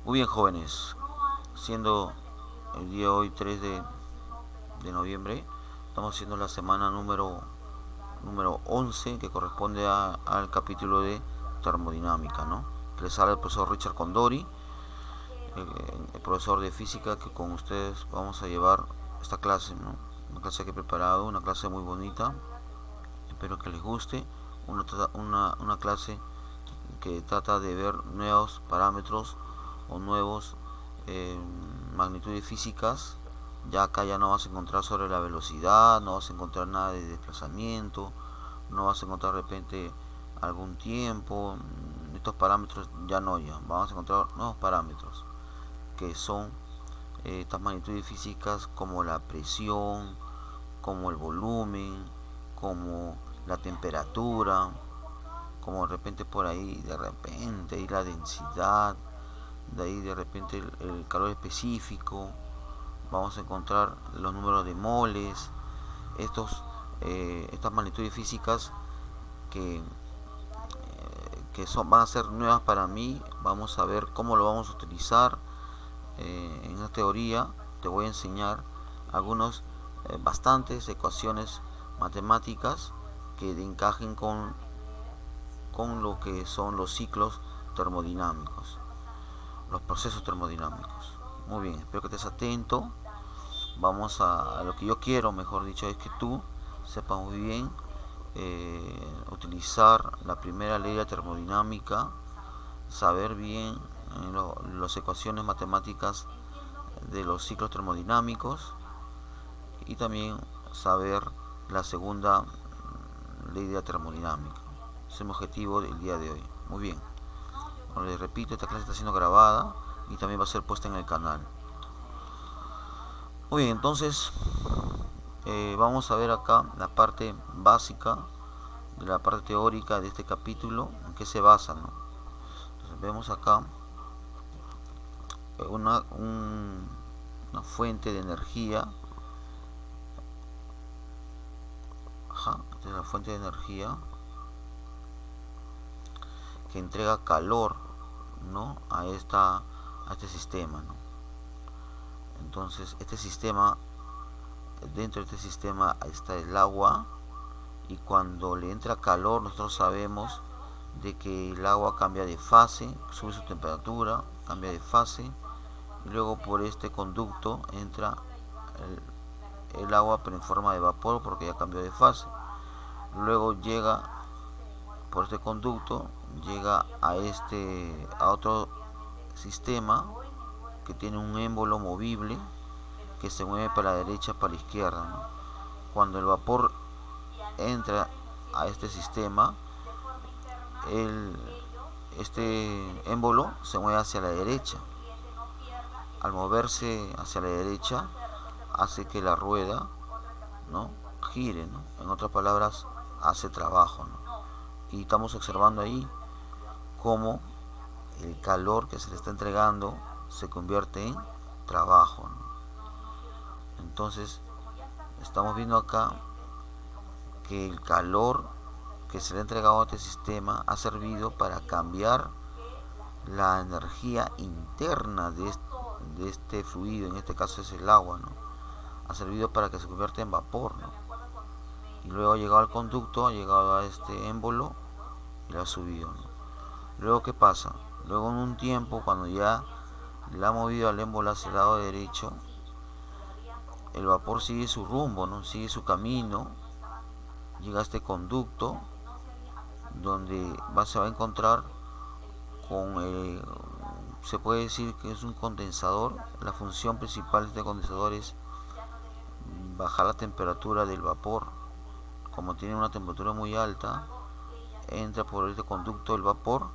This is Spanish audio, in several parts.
Muy bien, jóvenes, siendo el día de hoy 3 de noviembre, estamos haciendo la semana número 11 que corresponde al capítulo de termodinámica, ¿no? Que les habla el profesor Richard Condori, el profesor de física que con ustedes vamos a llevar esta clase, ¿no? Una clase que he preparado, una clase muy bonita, espero que les guste, una clase que trata de ver nuevos parámetros o nuevos eh, magnitudes físicas. Ya acá ya no vas a encontrar sobre la velocidad, no vas a encontrar nada de desplazamiento, no vas a encontrar de repente algún tiempo. Estos parámetros ya no, ya vamos a encontrar nuevos parámetros que son estas magnitudes físicas como la presión, como el volumen, como la temperatura, como de repente por ahí, de repente ahí la densidad, de ahí de repente el calor específico, vamos a encontrar los números de moles, estas magnitudes físicas que, van a ser nuevas para mí. Vamos a ver cómo lo vamos a utilizar en la teoría. Te voy a enseñar algunos bastantes ecuaciones matemáticas que encajen con lo que son los ciclos termodinámicos, los procesos termodinámicos. Muy bien, espero que estés atento. Vamos a lo que yo quiero, mejor dicho, es que tú sepas muy bien utilizar la primera ley de termodinámica, saber bien las ecuaciones matemáticas de los ciclos termodinámicos y también saber la segunda ley de la termodinámica. Ese es mi objetivo del día de hoy. Muy bien. Como les repito, esta clase está siendo grabada y también va a ser puesta en el canal. Muy bien, entonces vamos a ver acá la parte básica, de la parte teórica de este capítulo, en qué se basa, ¿no? Entonces vemos acá una fuente de energía. Esta es la fuente de energía que entrega calor, ¿no? a este sistema, ¿no? Entonces dentro de este sistema está el agua, y cuando le entra calor nosotros sabemos de que el agua cambia de fase, sube su temperatura, cambia de fase, y luego por este conducto entra el agua, pero en forma de vapor porque ya cambió de fase. Luego llega por este conducto, llega a otro sistema que tiene un émbolo movible que se mueve para la derecha, para la izquierda, ¿no? Cuando el vapor entra a este sistema, este émbolo se mueve hacia la derecha. Al moverse hacia la derecha hace que la rueda, ¿no?, gire, ¿no? En otras palabras, hace trabajo, ¿no? Y estamos observando ahí cómo el calor que se le está entregando se convierte en trabajo, ¿no? Entonces estamos viendo acá que el calor que se le ha entregado a este sistema ha servido para cambiar la energía interna de este fluido, en este caso es el agua, ¿no? Ha servido para que se convierta en vapor, ¿no? Y luego ha llegado al conducto, ha llegado a este émbolo y lo ha subido, ¿no? Luego, ¿qué pasa? Luego, en un tiempo, cuando ya le ha movido al émbolo hacia el lado derecho, el vapor sigue su rumbo, ¿no? Sigue su camino, llega a este conducto donde se va a encontrar con se puede decir que es un condensador. La función principal de este condensador es bajar la temperatura del vapor. Como tiene una temperatura muy alta, entra por este conducto el vapor,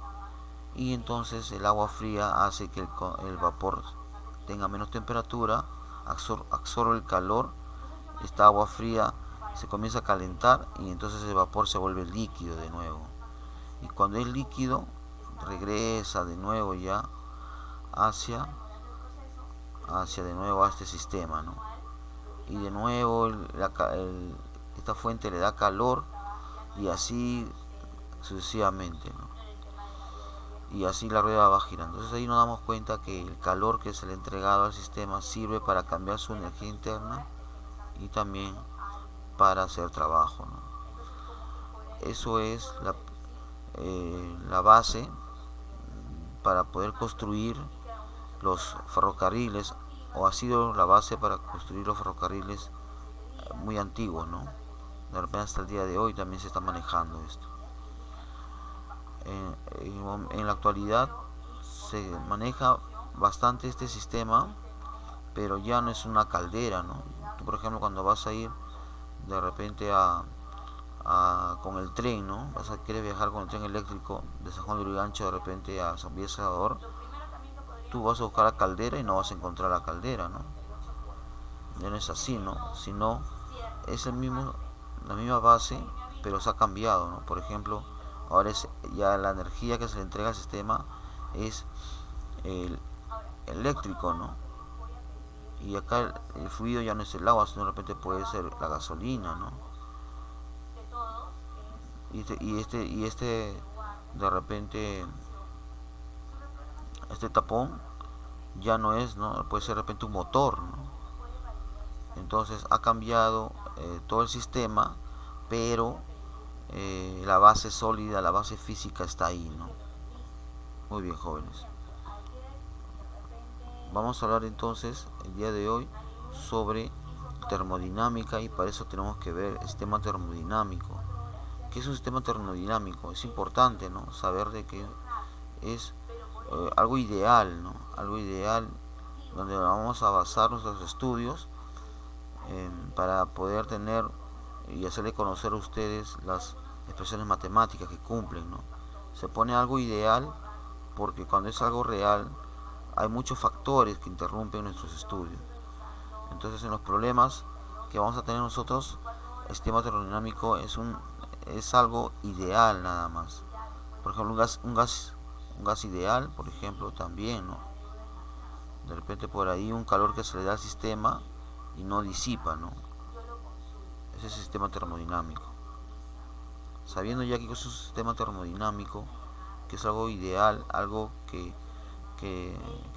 y entonces el agua fría hace que el vapor tenga menos temperatura, absorbe el calor, esta agua fría se comienza a calentar y entonces el vapor se vuelve líquido de nuevo. Y cuando es líquido, regresa de nuevo ya hacia de nuevo a este sistema, ¿no? Y de nuevo esta fuente le da calor, y así sucesivamente, ¿no? y así la rueda va girando. Entonces ahí nos damos cuenta que el calor que se le ha entregado al sistema sirve para cambiar su energía interna y también para hacer trabajo, ¿no? Eso es la base para poder construir los ferrocarriles, o ha sido la base para construir los ferrocarriles muy antiguos, ¿no? De repente hasta el día de hoy también se está manejando esto. En la actualidad se maneja bastante este sistema, pero ya no es una caldera, ¿no? Tú, por ejemplo, cuando vas a ir de repente con el tren, ¿no? Quieres viajar con el tren eléctrico de San Juan de Lurigancho de repente a San Miguel Salvador, tú vas a buscar la caldera y no vas a encontrar la caldera, ¿no? Ya no es así, ¿no? Sino es la misma base, pero se ha cambiado, ¿no? Por ejemplo, ahora es ya la energía que se le entrega al sistema es el eléctrico, ¿no? Y acá el fluido ya no es el agua, sino de repente puede ser la gasolina, ¿no? Y de repente este tapón ya no es, ¿no? Puede ser de repente un motor, ¿no? Entonces ha cambiado todo el sistema, pero la base sólida, la base física está ahí, ¿no? Muy bien, jóvenes. Vamos a hablar entonces el día de hoy sobre termodinámica, y para eso tenemos que ver el sistema termodinámico. ¿Qué es un sistema termodinámico? Es importante, ¿no? Saber de que es algo ideal, ¿no? Algo ideal donde vamos a basar nuestros estudios para poder tener y hacerle conocer a ustedes las expresiones matemáticas que cumplen, ¿no? Se pone algo ideal porque cuando es algo real hay muchos factores que interrumpen nuestros estudios. Entonces, en los problemas que vamos a tener nosotros, el sistema termodinámico es algo ideal nada más. Por ejemplo, un gas ideal, por ejemplo, también, ¿no? De repente por ahí un calor que se le da al sistema y no disipa, ¿no? Ese es el sistema termodinámico. Sabiendo ya que es un sistema termodinámico, que es algo ideal, algo que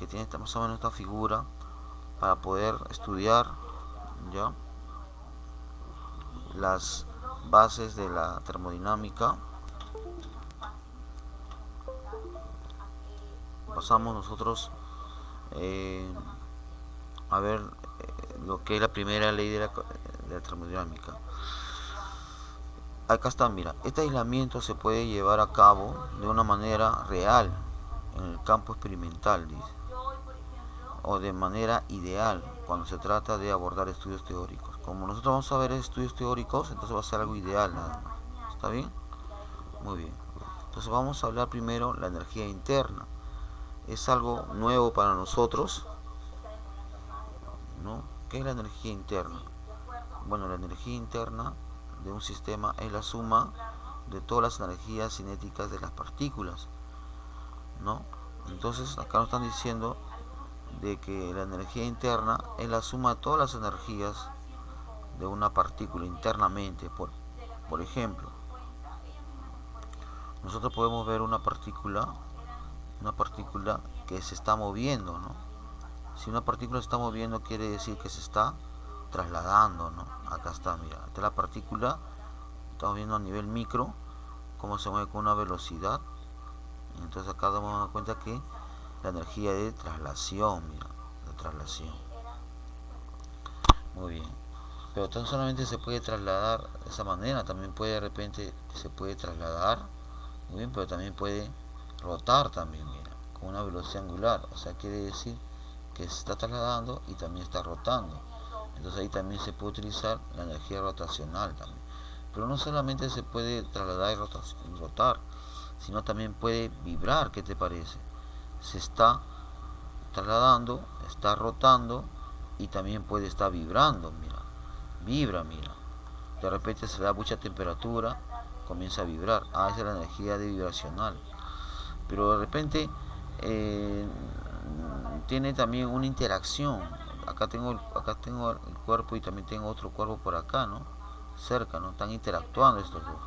tiene más o menos esta figura para poder estudiar ya las bases de la termodinámica, pasamos nosotros a ver lo que es la primera ley de la termodinámica. Acá está, mira, este aislamiento se puede llevar a cabo de una manera real en el campo experimental, dice, o de manera ideal cuando se trata de abordar estudios teóricos. Como nosotros vamos a ver estudios teóricos, entonces va a ser algo ideal nada más. ¿Está bien? Muy bien. Entonces vamos a hablar primero de la energía interna. Es algo nuevo para nosotros, ¿no? ¿Qué es la energía interna? Bueno, la energía interna de un sistema es la suma de todas las energías cinéticas de las partículas, ¿no? Entonces acá nos están diciendo de que la energía interna es la suma de todas las energías de una partícula internamente. Por ejemplo, nosotros podemos ver una partícula que se está moviendo, ¿no? Si una partícula se está moviendo, quiere decir que se está trasladando, ¿no? Acá está, mira, esta es la partícula, estamos viendo a nivel micro cómo se mueve con una velocidad. Entonces acá nos damos cuenta que la energía de traslación, mira, de traslación. Muy bien. Pero tan solamente se puede trasladar de esa manera, también puede de repente se puede trasladar, muy bien, pero también puede rotar también, mira, con una velocidad angular. O sea, quiere decir que se está trasladando y también está rotando. Entonces ahí también se puede utilizar la energía rotacional también. Pero no solamente se puede trasladar y rotar, sino también puede vibrar. ¿Qué te parece? Se está trasladando, está rotando y también puede estar vibrando, mira. Vibra, mira. De repente se le da mucha temperatura, comienza a vibrar. Esa es la energía de vibracional. Pero de repente tiene también una interacción. Acá tengo el cuerpo y también tengo otro cuerpo por acá, ¿no? Cerca, ¿no? Están interactuando estos dos.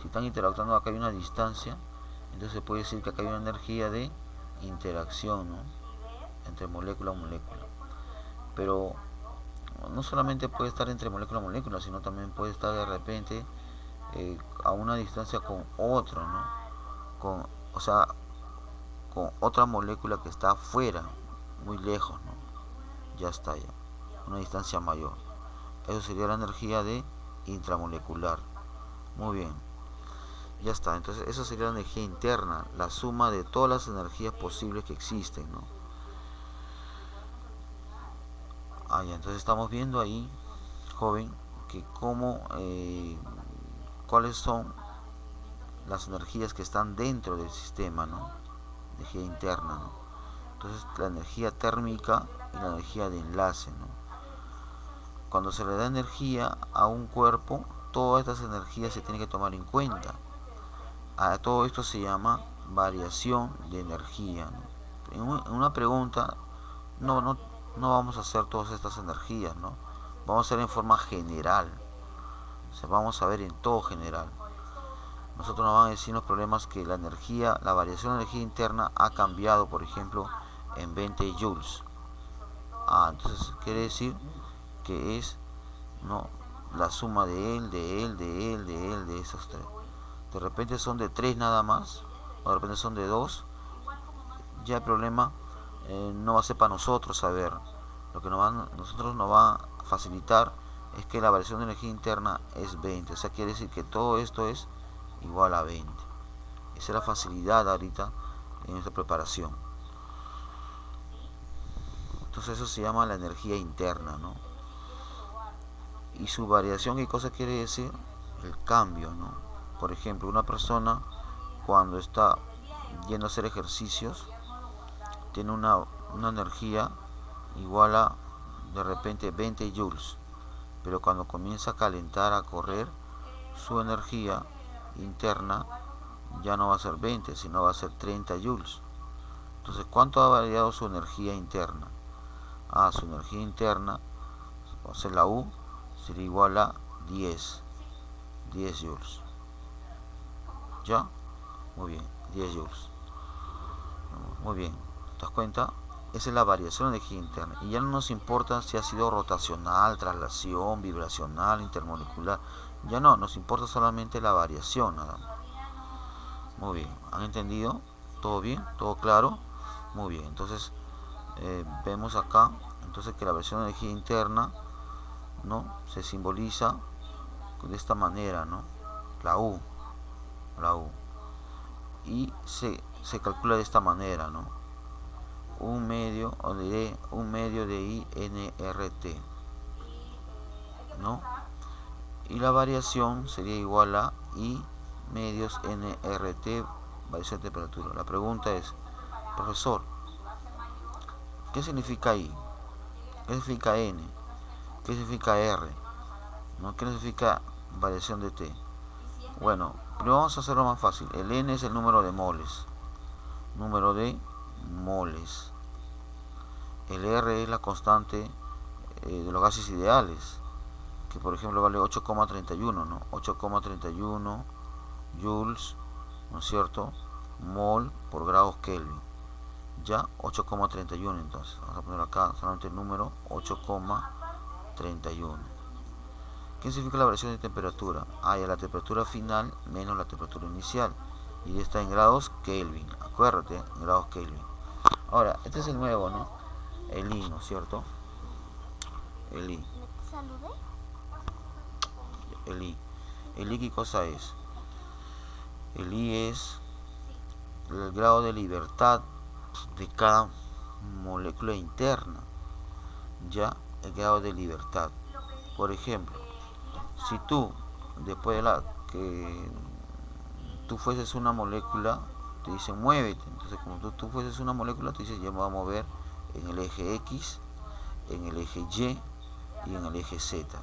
Si están interactuando, acá hay una distancia Entonces se puede decir que acá hay una energía de interacción, ¿no? Entre molécula a molécula. Pero no solamente puede estar entre molécula a molécula, sino también puede estar de repente a una distancia con otro, ¿no? Con, o sea, con otra molécula que está afuera, muy lejos, ¿no? Ya está ya, una distancia mayor. Eso sería la energía de intramolecular. Muy bien, ya está. Entonces eso sería la energía interna, la suma de todas las energías posibles que existen, ¿no? Ya, entonces estamos viendo ahí, joven, que cuáles son las energías que están dentro del sistema, ¿no? Energía interna, ¿no? Entonces la energía térmica y la energía de enlace, ¿no? Cuando se le da energía a un cuerpo, todas estas energías se tienen que tomar en cuenta. Todo esto se llama variación de energía, ¿no? En una pregunta no vamos a hacer todas estas energías, ¿no? Vamos a hacer en forma general. O sea, vamos a ver en todo general. Nosotros nos van a decir los problemas que la variación de energía interna ha cambiado, por ejemplo, en 20 joules. Entonces quiere decir que es, ¿no?, la suma de él, de esos tres. De repente son de 3 nada más, o de repente son de 2. Ya el problema no va a ser para nosotros saber. Lo que nosotros nos va a facilitar es que la variación de energía interna es 20. O sea, quiere decir que todo esto es igual a 20. Esa es la facilidad ahorita en esta preparación. Entonces eso se llama la energía interna, ¿no? Y su variación, ¿qué cosa quiere decir? El cambio, ¿no? Por ejemplo, una persona cuando está yendo a hacer ejercicios tiene una energía igual a de repente 20 joules, pero cuando comienza a calentar, a correr, su energía interna ya no va a ser 20, sino va a ser 30 joules. Entonces, ¿cuánto ha variado su energía interna? Su energía interna, o sea, la U, sería igual a 10 joules. ¿Ya? Muy bien, 10 joules. Muy bien, ¿te das cuenta? Esa es la variación de energía interna. Y ya no nos importa si ha sido rotacional, traslación, vibracional, intermolecular. Ya no, nos importa solamente la variación nada más. Muy bien, ¿han entendido? ¿Todo bien? ¿Todo claro? Muy bien, entonces vemos acá entonces que la variación de energía interna, ¿no?, se simboliza de esta manera, ¿no? La U. Y se calcula de esta manera, ¿no? Un medio de INRT, ¿no? Y la variación sería igual a I medios NRT, variación de temperatura. La pregunta es, profesor, ¿qué significa I? ¿Qué significa N? ¿Qué significa R? ¿No? ¿Qué significa variación de T? Bueno, pero vamos a hacerlo más fácil. El N es el número de moles. El R es la constante de los gases ideales, que por ejemplo vale 8,31, ¿no? 8,31 joules, ¿no es cierto?, mol por grados Kelvin. Ya, 8,31 entonces. Vamos a poner acá solamente el número 8,31. ¿Qué significa la variación de temperatura? Ya la temperatura final menos la temperatura inicial. Y está en grados Kelvin. Acuérdate, en grados Kelvin. Ahora, este es el nuevo, ¿no? El I, ¿no es cierto? El I. El I, ¿qué cosa es? El I es el grado de libertad de cada molécula interna. Ya, el grado de libertad. Por ejemplo, si tú, después de que tú fueses una molécula, te dicen muévete. Entonces, como tú fueses una molécula, te dicen yo me voy a mover en el eje X, en el eje Y y en el eje Z.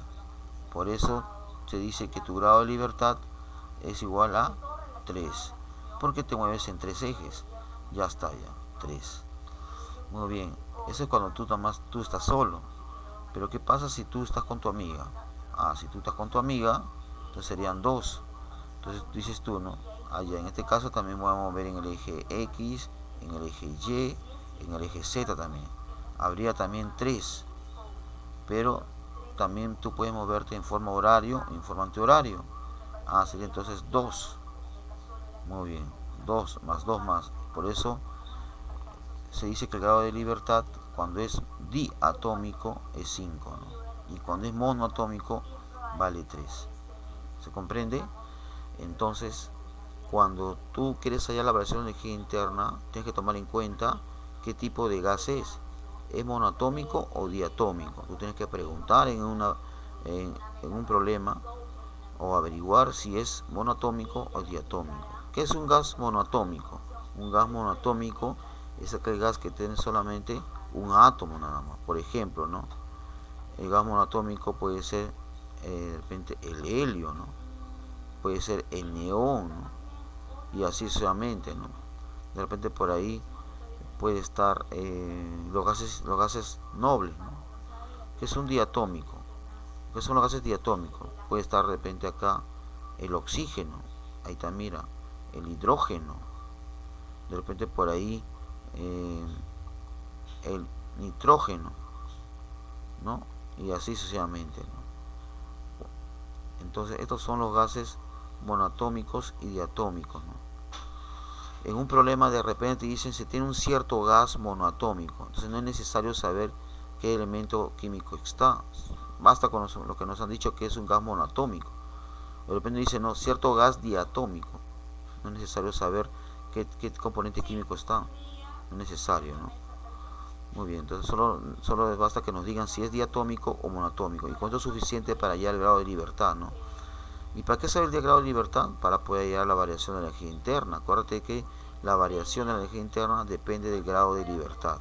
Por eso se dice que tu grado de libertad es igual a 3. Porque te mueves en 3 ejes. Ya está, ya, 3. Muy bien. Eso es cuando tú estás solo. Pero ¿qué pasa si tú estás con tu amiga? Si tú estás con tu amiga, entonces serían 2. Entonces dices tú, ¿no? Allá en este caso también vamos a mover en el eje X, en el eje Y, en el eje Z también. Habría también 3, pero también tú puedes moverte en forma horario, en forma antihorario. Sería entonces 2. Muy bien, 2 más 2 más. Por eso se dice que el grado de libertad cuando es diatómico es 5, ¿no? Y cuando es monoatómico vale 3. ¿Se comprende? Entonces, cuando tú quieres hallar la variación de energía interna, tienes que tomar en cuenta qué tipo de gas es. ¿Es monoatómico o diatómico? Tú tienes que preguntar en un problema o averiguar si es monoatómico o diatómico. ¿Qué es un gas monoatómico? Un gas monoatómico es aquel gas que tiene solamente un átomo nada más. Por ejemplo, ¿no? El gas monoatómico puede ser de repente el helio, ¿no? Puede ser el neón, ¿no? Y así sucesivamente, ¿no? De repente por ahí puede estar los gases nobles, ¿no? Que es un diatómico. ¿Qué son los gases diatómicos? Puede estar de repente acá el oxígeno, ahí está, mira, el hidrógeno, de repente por ahí el nitrógeno, ¿no? Y así sucesivamente, ¿no? Entonces estos son los gases monoatómicos y diatómicos, ¿no? En un problema de repente dicen se tiene un cierto gas monoatómico, entonces no es necesario saber qué elemento químico está, basta con lo que nos han dicho que es un gas monoatómico. De repente dicen no, cierto gas diatómico, no es necesario saber qué componente químico está, no es necesario, ¿no? Muy bien, entonces solo basta que nos digan si es diatómico o monoatómico, y con esto es suficiente para hallar el grado de libertad, ¿no? ¿Y para qué saber el grado de libertad? Para poder hallar la variación de la energía interna. Acuérdate que la variación de la energía interna depende del grado de libertad.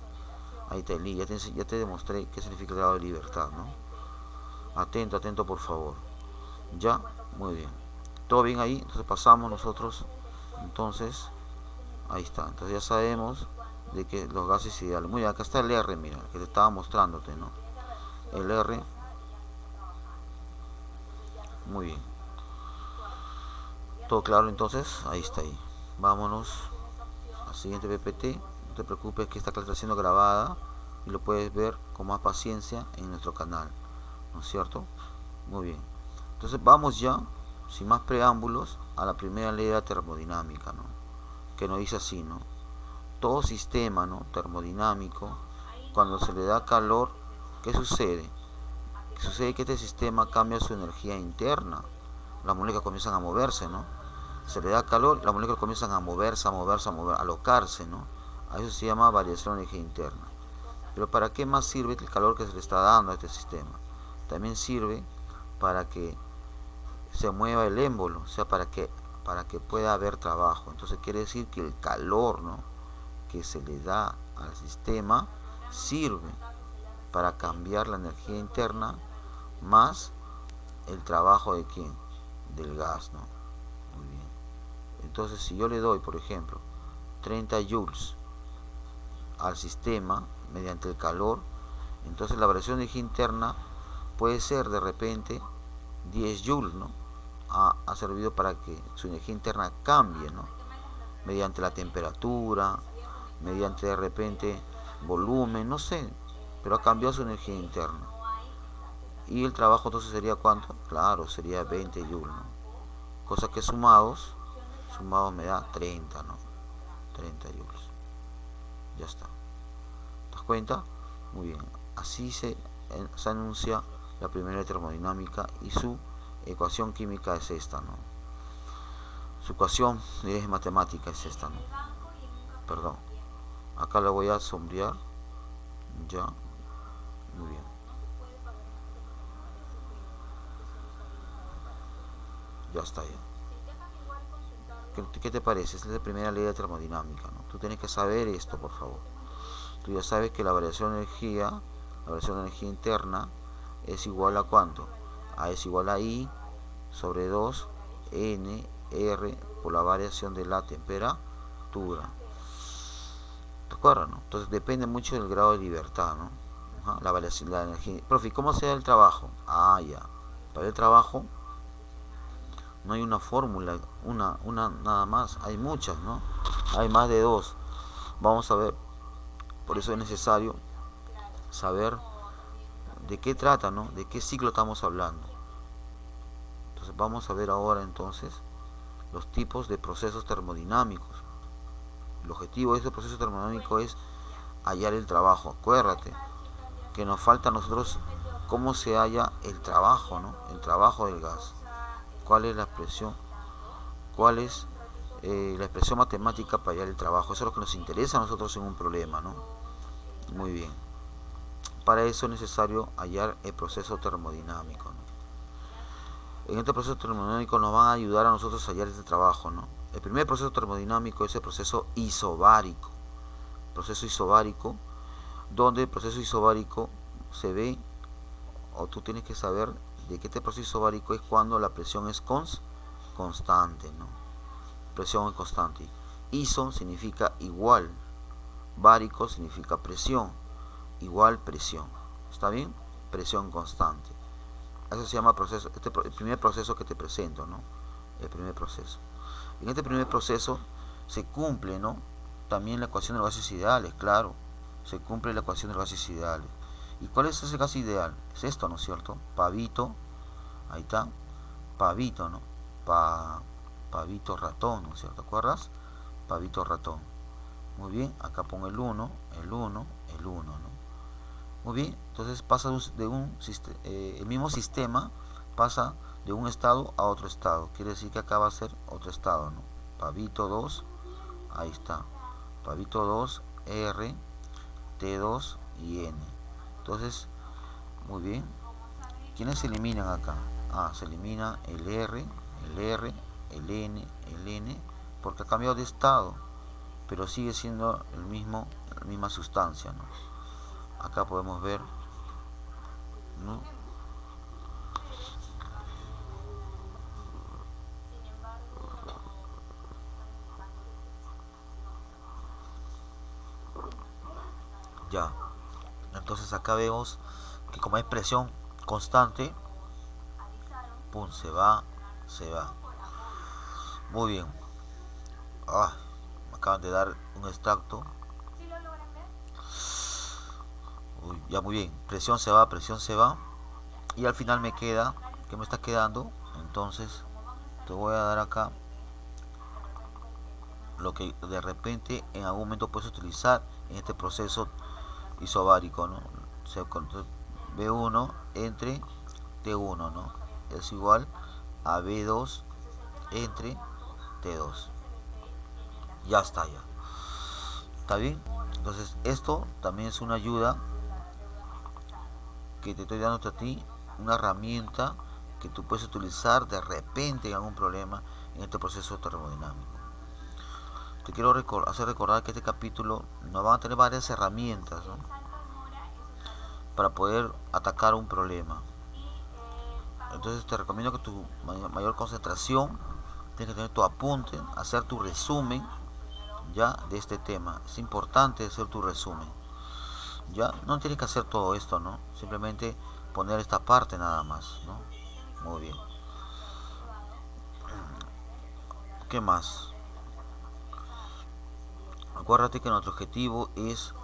Ahí está el link, ya te demostré qué significa el grado de libertad, ¿no? Atento, atento por favor. ¿Ya? Muy bien. ¿Todo bien ahí? Entonces pasamos nosotros. Entonces, ahí está. Entonces ya sabemos de que los gases ideales. Muy bien, acá está el R, mira, que te estaba mostrándote, ¿no? El R. Muy bien. ¿Todo claro entonces? Ahí está ahí. Vámonos al siguiente PPT. No te preocupes que esta clase está siendo grabada y lo puedes ver con más paciencia en nuestro canal, ¿no es cierto? Muy bien. Entonces vamos ya, sin más preámbulos, a la primera ley de la termodinámica, ¿no? Que nos dice así, ¿no? Todo sistema, ¿no?, termodinámico, cuando se le da calor, ¿qué sucede? Sucede que este sistema cambia su energía interna. Las moléculas comienzan a moverse, ¿no? Se le da calor, las moléculas comienzan a moverse, a alocarse, ¿no? A eso se llama variación de energía interna. Pero ¿para qué más sirve el calor que se le está dando a este sistema? También sirve para que se mueva el émbolo, o sea, para que pueda haber trabajo. Entonces quiere decir que el calor, ¿no?, que se le da al sistema sirve para cambiar la energía interna más el trabajo de quién, del gas, ¿no? Muy bien. Entonces si yo le doy, por ejemplo, 30 joules al sistema mediante el calor, entonces la variación de energía interna puede ser de repente 10 joules, ¿no? Ha servido para que su energía interna cambie, ¿no? Mediante la temperatura, mediante de repente volumen, no sé, pero ha cambiado su energía interna. Y el trabajo entonces sería ¿cuánto? Claro, sería 20 joules, ¿no? Cosa que sumados me da 30, ¿no? 30 joules. Ya está. ¿Te das cuenta? Muy bien. Así se anuncia la primera termodinámica y su ecuación química es esta, ¿no? Su ecuación es matemática es esta, ¿no? Perdón. Acá la voy a sombrear. Ya. Muy bien. Ya está ya. ¿Qué te parece? Esta es la primera ley de termodinámica, ¿no? Tú tienes que saber esto, por favor. Tú ya sabes que la variación de energía interna es igual a ¿cuánto? A es igual a I sobre 2 N R por la variación de la temperatura. ¿Te acuerdas, no? Entonces depende mucho del grado de libertad, ¿no? Ajá, la variación de la energía. Profe, ¿cómo se da el trabajo? Ya. Para el trabajo No hay una fórmula, una nada más, hay muchas, ¿no? Hay más de dos. Vamos a ver, por eso es necesario saber de qué trata, ¿no? De qué ciclo estamos hablando. Entonces vamos a ver ahora entonces los tipos de procesos termodinámicos. El objetivo de este proceso termodinámico es hallar el trabajo. Acuérdate que nos falta a nosotros cómo se halla el trabajo, ¿no? El trabajo del gas. ¿Cuál es la expresión? ¿Cuál es la expresión matemática para hallar el trabajo? Eso es lo que nos interesa a nosotros en un problema, ¿no? Muy bien. Para eso es necesario hallar el proceso termodinámico, ¿no? En este proceso termodinámico nos van a ayudar a nosotros a hallar este trabajo, ¿no? El primer proceso termodinámico es el proceso isobárico. Proceso isobárico, donde el proceso isobárico se ve, o tú tienes que saber de que este proceso isobárico es cuando la presión es constante, ¿no? Presión es constante. Iso significa igual, bárico significa presión, igual presión. ¿Está bien? Presión constante. Eso se llama proceso, el primer proceso que te presento, ¿no? El primer proceso. En este primer proceso se cumple, ¿no? También la ecuación de los gases ideales, claro. Se cumple la ecuación de los gases ideales. ¿Y cuál es ese gas ideal? Es esto, ¿no es cierto? Pavito, ahí está, pavito, ¿no? Pavito ratón, ¿no es cierto? ¿Te acuerdas? Pavito ratón. Muy bien, acá pongo el 1, el 1, el 1, ¿no? Muy bien, entonces pasa el mismo sistema pasa de un estado a otro estado. Quiere decir que acá va a ser otro estado, ¿no? Pavito 2, ahí está. Pavito 2, R, T2 y N. Entonces, muy bien. ¿Quiénes se eliminan acá? Se elimina el R, el R, el N, el N, porque ha cambiado de estado, pero sigue siendo la misma sustancia, ¿no? Acá podemos ver, ¿no? Ya. Entonces acá vemos que como hay presión constante, pum, se va, se va. Muy bien. Me acaban de dar un extracto. Uy, ya muy bien. Presión se va, presión se va. Y al final me queda, ¿qué me está quedando? Entonces te voy a dar acá lo que de repente en algún momento puedes utilizar en este proceso isobárico, ¿no? B1 entre T1, ¿no? Es igual a B2 entre T2. Ya está, ya. ¿Está bien? Entonces esto también es una ayuda que te estoy dando a ti, una herramienta que tú puedes utilizar de repente en algún problema en este proceso termodinámico. Te quiero hacer recordar que este capítulo nos van a tener varias herramientas, ¿no? Para poder atacar un problema. Entonces te recomiendo que tu mayor concentración tienes que tener tu apunte, hacer tu resumen ya de este tema. Es importante hacer tu resumen. Ya no tienes que hacer todo esto, ¿no? Simplemente poner esta parte nada más, ¿no? Muy bien. ¿Qué más? Acuérdate que nuestro objetivo es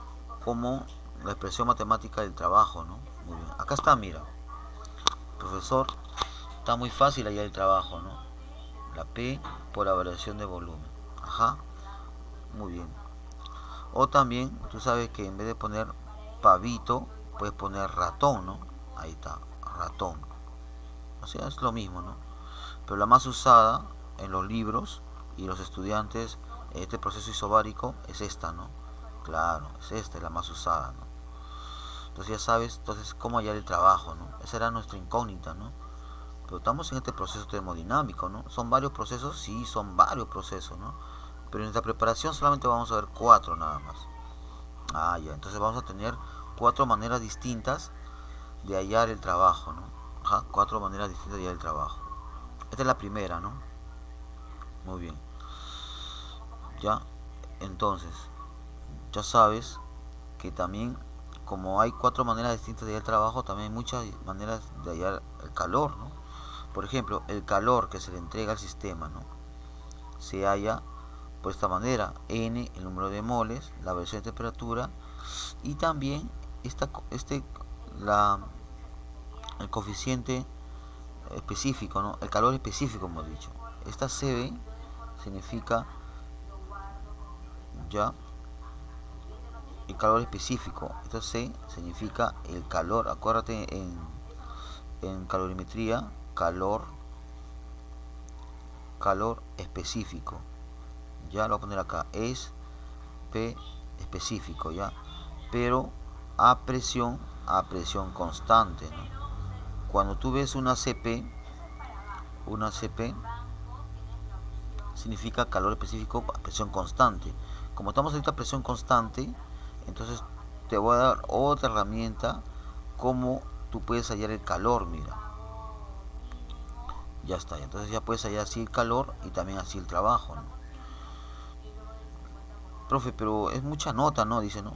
como la expresión matemática del trabajo, ¿no? Muy bien. Acá está, mira. Profesor, está muy fácil hallar el trabajo, ¿no? La P por la variación de volumen. Ajá. Muy bien. O también, tú sabes que en vez de poner pavito, puedes poner ratón, ¿no? Ahí está, ratón. O sea, es lo mismo, ¿no? Pero la más usada en los libros y los estudiantes en este proceso isobárico es esta, ¿no? Claro, es esta, es la más usada, ¿no? Entonces ya sabes, entonces cómo hallar el trabajo, ¿no? Esa era nuestra incógnita, ¿no? Pero estamos en este proceso termodinámico, ¿no? ¿Son varios procesos? Sí, son varios procesos, ¿no? Pero en esta preparación solamente vamos a ver 4 nada más. Ya, entonces vamos a tener 4 maneras distintas de hallar el trabajo, ¿no? Ajá, 4 maneras distintas de hallar el trabajo. Esta es la primera, ¿no? Muy bien. Ya, entonces, ya sabes que también, como hay 4 maneras distintas de hallar el trabajo, también hay muchas maneras de hallar el calor, ¿no? Por ejemplo, el calor que se le entrega al sistema, ¿no? Se halla por esta manera: N, el número de moles, la variación de temperatura, y también esta, la, el coeficiente específico, ¿no? El calor específico, hemos dicho. Esta CB significa ya el calor específico. Esto C significa el calor. Acuérdate en calorimetría, calor específico. Ya lo voy a poner acá. Es P específico, ya. Pero a presión constante, ¿no? Cuando tú ves una CP significa calor específico a presión constante. Como estamos ahorita a presión constante, entonces te voy a dar otra herramienta como tú puedes hallar el calor. Mira, ya está, entonces ya puedes hallar así el calor y también así el trabajo, ¿no? Profe, pero es mucha nota, ¿no? Dice, no.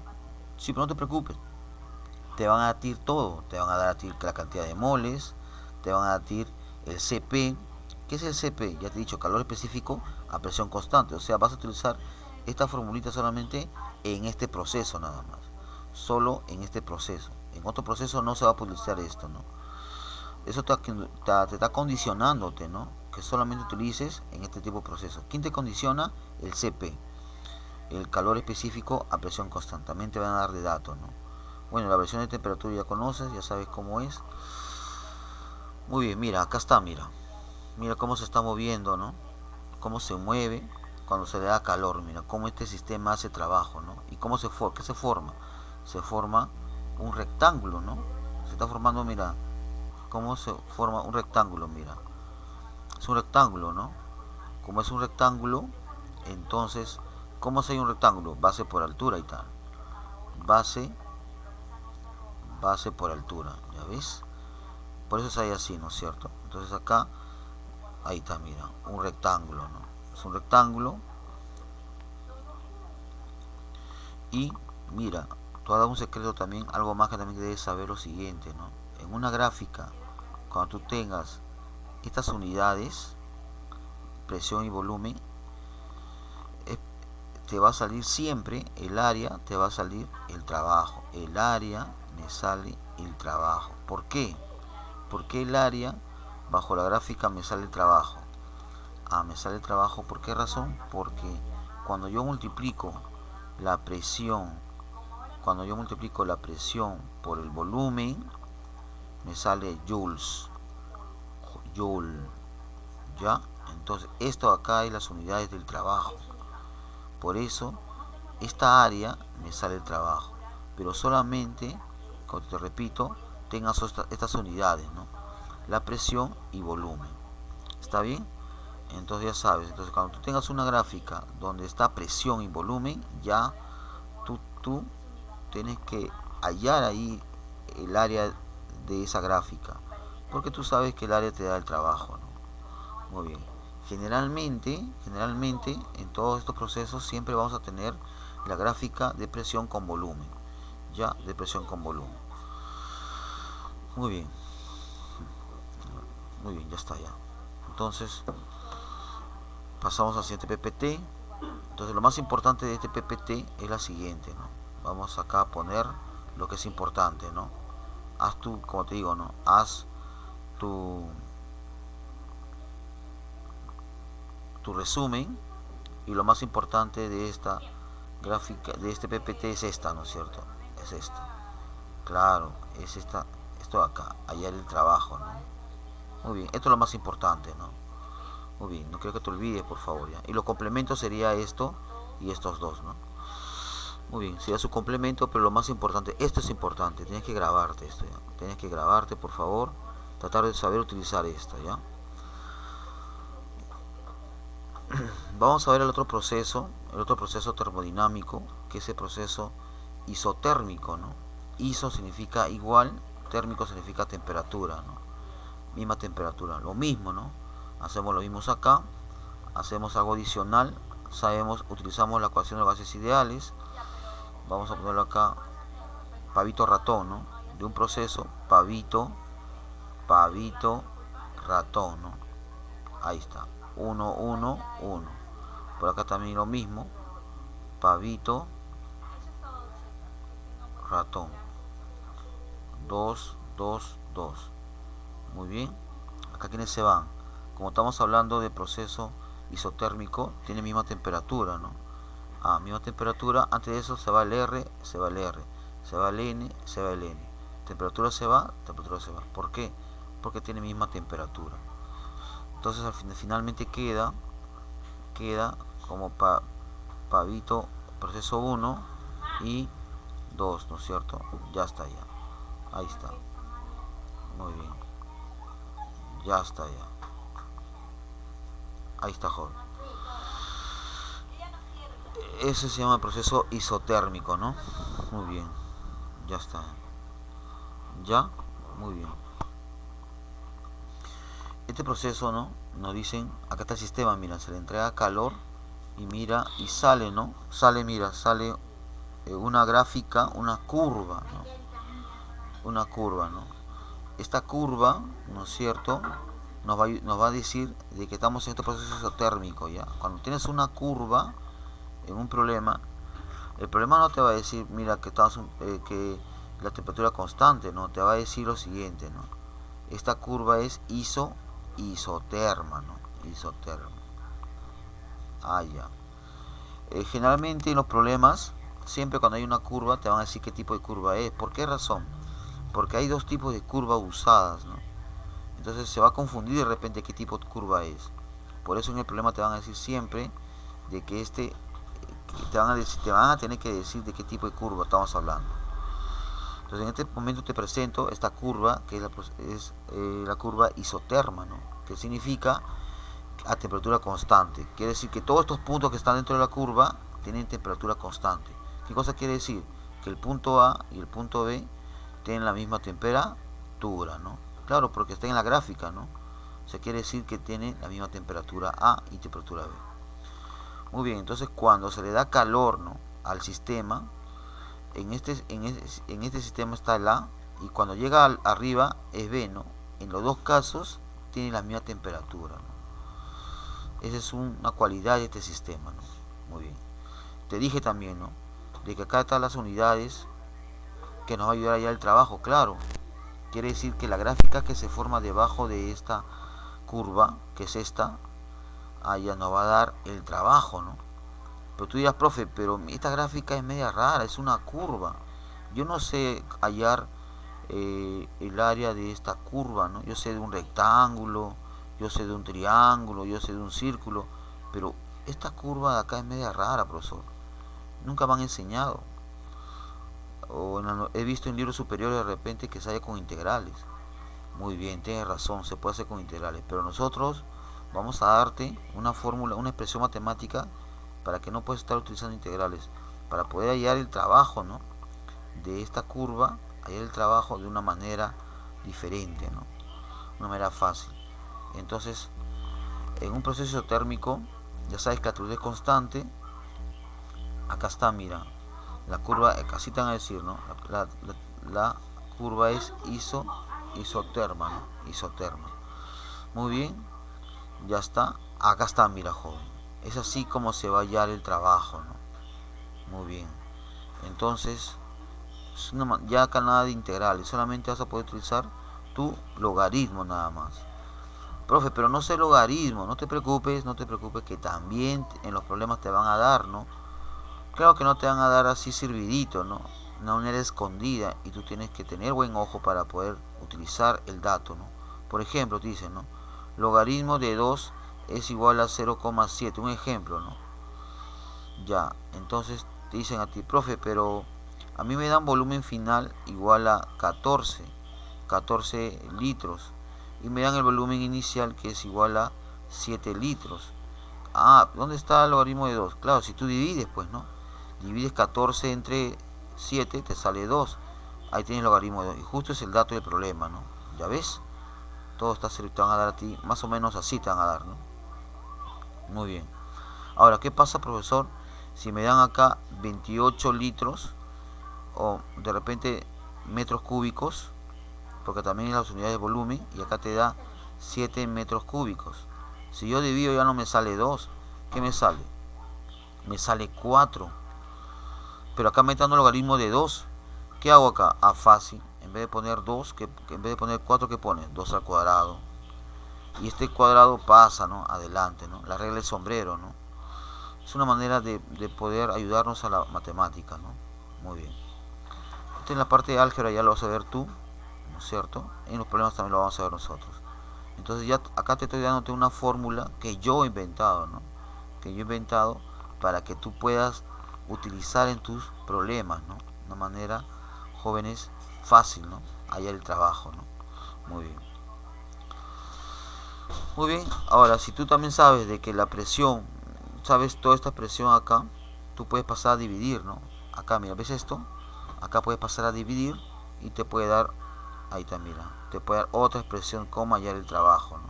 Sí, pero no te preocupes, te van a datir todo, te van a dar la cantidad de moles, te van a datir el CP. ¿Qué es el CP? Ya te he dicho, calor específico a presión constante. O sea, vas a utilizar esta formulita solamente en este proceso nada más. Solo en este proceso. En otro proceso no se va a utilizar esto, ¿no? Eso te está condicionándote, ¿no? Que solamente utilices en este tipo de procesos. ¿Quién te condiciona? El CP. El calor específico a presión constante. También te van a dar de datos, ¿no? Bueno, la versión de temperatura ya conoces, ya sabes cómo es. Muy bien, mira, acá está, mira. Mira cómo se está moviendo, ¿no? Cómo se mueve cuando se le da calor. Mira cómo este sistema hace trabajo, ¿no? Y cómo ¿qué se forma? Se forma un rectángulo, ¿no? Se está formando, mira, cómo se forma un rectángulo, mira. Es un rectángulo, ¿no? Como es un rectángulo, entonces, ¿cómo se hay un rectángulo? Base por altura y tal. Base por altura, ¿ya ves? Por eso es ahí así, ¿no es cierto? Entonces acá, ahí está, mira, un rectángulo, ¿no? Es un rectángulo. Y mira, te voy a dar un secreto también, algo más que también debes saber: lo siguiente, ¿no? En una gráfica, cuando tú tengas estas unidades, presión y volumen, te va a salir siempre el área, te va a salir el trabajo. El área me sale el trabajo. ¿Por qué? Porque el área bajo la gráfica me sale el trabajo. Me sale el trabajo, ¿por qué razón? Porque cuando yo multiplico la presión, por el volumen, me sale joules, joule, ¿ya? Entonces, esto acá es las unidades del trabajo. Por eso, esta área me sale el trabajo. Pero solamente, como te repito, tengas estas unidades, ¿no? La presión y volumen. ¿Está bien? Entonces ya sabes, entonces cuando tú tengas una gráfica donde está presión y volumen, ya tú tienes que hallar ahí el área de esa gráfica, porque tú sabes que el área te da el trabajo, ¿no? Muy bien. Generalmente en todos estos procesos siempre vamos a tener la gráfica de presión con volumen, ya, de presión con volumen. Muy bien, ya está ya. Entonces pasamos al siguiente PPT. Entonces lo más importante de este PPT es la siguiente, ¿no? Vamos acá a poner lo que es importante, ¿no? Haz tú, como te digo, ¿no? Haz tu resumen, y lo más importante de esta gráfica, de este PPT, es esta, ¿no es cierto? Es esta. Claro, es esta, esto de acá, hallar el trabajo, ¿no? Muy bien, esto es lo más importante, ¿no? Muy bien, no quiero que te olvides, por favor, ¿ya? Y los complementos sería esto y estos dos, ¿no? Muy bien, sería su complemento, pero lo más importante, esto es importante, tienes que grabarte esto, ¿ya? Tienes que grabarte, por favor, tratar de saber utilizar esto, ¿ya? Vamos a ver el otro proceso termodinámico, que es el proceso isotérmico, ¿no? Iso significa igual, térmico significa temperatura, ¿no? Misma temperatura, lo mismo, ¿no? Hacemos lo mismo acá, hacemos algo adicional, utilizamos la ecuación de gases ideales. Vamos a ponerlo acá, pavito ratón, ¿no? De un proceso, pavito ratón, ¿no? Ahí está. 1, 1, 1. Por acá también lo mismo. Pavito, ratón. 2, 2, 2. Muy bien. Acá quienes se van. Como estamos hablando de proceso isotérmico, tiene misma temperatura, ¿no? Misma temperatura. Antes de eso se va el R, se va el R. Se va el N, se va el N. Temperatura se va, temperatura se va. ¿Por qué? Porque tiene misma temperatura. Entonces finalmente queda como pavito proceso 1 y 2, ¿no es cierto? Ya está ya. Ahí está. Muy bien. Ya está ya. Ahí está, joven. Ese se llama proceso isotérmico, ¿no? Muy bien. Ya está. Ya. Muy bien. Este proceso, ¿no? Nos dicen, acá está el sistema, mira, se le entrega calor y mira, y sale, ¿no? Sale, mira, sale una gráfica, una curva, ¿no? Una curva, ¿no? Esta curva, ¿no es cierto?, nos va a decir de que estamos en este proceso isotérmico, ¿ya? Cuando tienes una curva en un problema, el problema no te va a decir, mira, que la temperatura constante, no, te va a decir lo siguiente, ¿no? Esta curva es isoterma, ¿no? Isoterma. Ya. Generalmente en los problemas, siempre cuando hay una curva, te van a decir qué tipo de curva es. ¿Por qué razón? Porque hay dos tipos de curvas usadas, ¿no? Entonces se va a confundir de repente qué tipo de curva es. Por eso en el problema te van a decir siempre de que te van a tener que decir de qué tipo de curva estamos hablando. Entonces en este momento te presento esta curva, que es la curva isoterma, ¿no? Que significa a temperatura constante. Quiere decir que todos estos puntos que están dentro de la curva tienen temperatura constante. ¿Qué cosa quiere decir? Que el punto A y el punto B tienen la misma temperatura, ¿no? Claro, porque está en la gráfica, ¿no? O sea, quiere decir que tiene la misma temperatura A y temperatura B. Muy bien, entonces cuando se le da calor, ¿no?, al sistema, en este sistema está el A, y cuando llega arriba es B, ¿no? En los dos casos tiene la misma temperatura, ¿no? Esa es una cualidad de este sistema, ¿no? Muy bien. Te dije también, ¿no?, de que acá están las unidades que nos va a ayudar allá el trabajo, claro. Quiere decir que la gráfica que se forma debajo de esta curva, que es esta, ya nos va a dar el trabajo, ¿no? Pero tú dirás, profe, pero esta gráfica es media rara, es una curva. Yo no sé hallar el área de esta curva, ¿no? Yo sé de un rectángulo, yo sé de un triángulo, yo sé de un círculo, pero esta curva de acá es media rara, profesor. Nunca me han enseñado. He visto en libros superiores de repente que se halla con integrales. Muy bien, tienes razón, se puede hacer con integrales, pero nosotros vamos a darte una fórmula, una expresión matemática para que no puedas estar utilizando integrales, para poder hallar el trabajo, ¿no?, de esta curva, hallar el trabajo de una manera diferente, ¿no?, una manera fácil. Entonces, en un proceso isotérmico, ya sabes que la temperatura es constante. Acá está, mira, la curva, así te van a decir, ¿no? La curva es isoterma, ¿no? Isoterma. Muy bien, ya está. Acá está, mira, joven. Es así como se va a hallar el trabajo, ¿no? Muy bien. Entonces, ya acá nada de integrales, solamente vas a poder utilizar tu logaritmo nada más. Profe, pero no sé logaritmo, no te preocupes, que también en los problemas te van a dar, ¿no? Claro que no te van a dar así servidito, ¿no? Una manera escondida, y tú tienes que tener buen ojo para poder utilizar el dato, ¿no? Por ejemplo, te dicen, ¿no?, logaritmo de 2 es igual a 0,7, un ejemplo, ¿no? Ya, entonces te dicen a ti, profe, pero a mí me dan volumen final igual a 14 litros, y me dan el volumen inicial que es igual a 7 litros. ¿Dónde está el logaritmo de 2? Claro, si tú divides, pues, ¿no? Divides 14 entre 7, te sale 2. Ahí tienes el logaritmo de 2. Y justo es el dato del problema, ¿no? ¿Ya ves? Todo está cerca, te van a dar a ti, más o menos así te van a dar, ¿no? Muy bien. Ahora, ¿qué pasa, profesor, si me dan acá 28 litros o de repente metros cúbicos? Porque también es las unidades de volumen, y acá te da 7 metros cúbicos. Si yo divido ya no me sale 2. ¿Qué me sale? Me sale 4. Pero acá me está dando el logaritmo de 2. ¿Qué hago acá? Fácil. En vez de poner 2, en vez de poner 4, ¿qué pone? 2 al cuadrado. Y este cuadrado pasa, ¿no? Adelante, ¿no? La regla del sombrero, ¿no? Es una manera de poder ayudarnos a la matemática, ¿no? Muy bien. Esta en la parte de álgebra ya lo vas a ver tú, ¿no es cierto? En los problemas también lo vamos a ver nosotros. Entonces ya acá te estoy dándote una fórmula que yo he inventado, ¿no? Que yo he inventado para que tú puedas utilizar en tus problemas, ¿no? Una manera, jóvenes, fácil, ¿no? Hallar el trabajo, ¿no? Muy bien. Muy bien, ahora si tú también sabes de que la presión, sabes toda esta presión acá, tú puedes pasar a dividir, ¿no? Acá, mira, ¿ves esto? Acá puedes pasar a dividir y te puede dar, ahí está, mira, te puede dar otra expresión como hallar el trabajo, ¿no?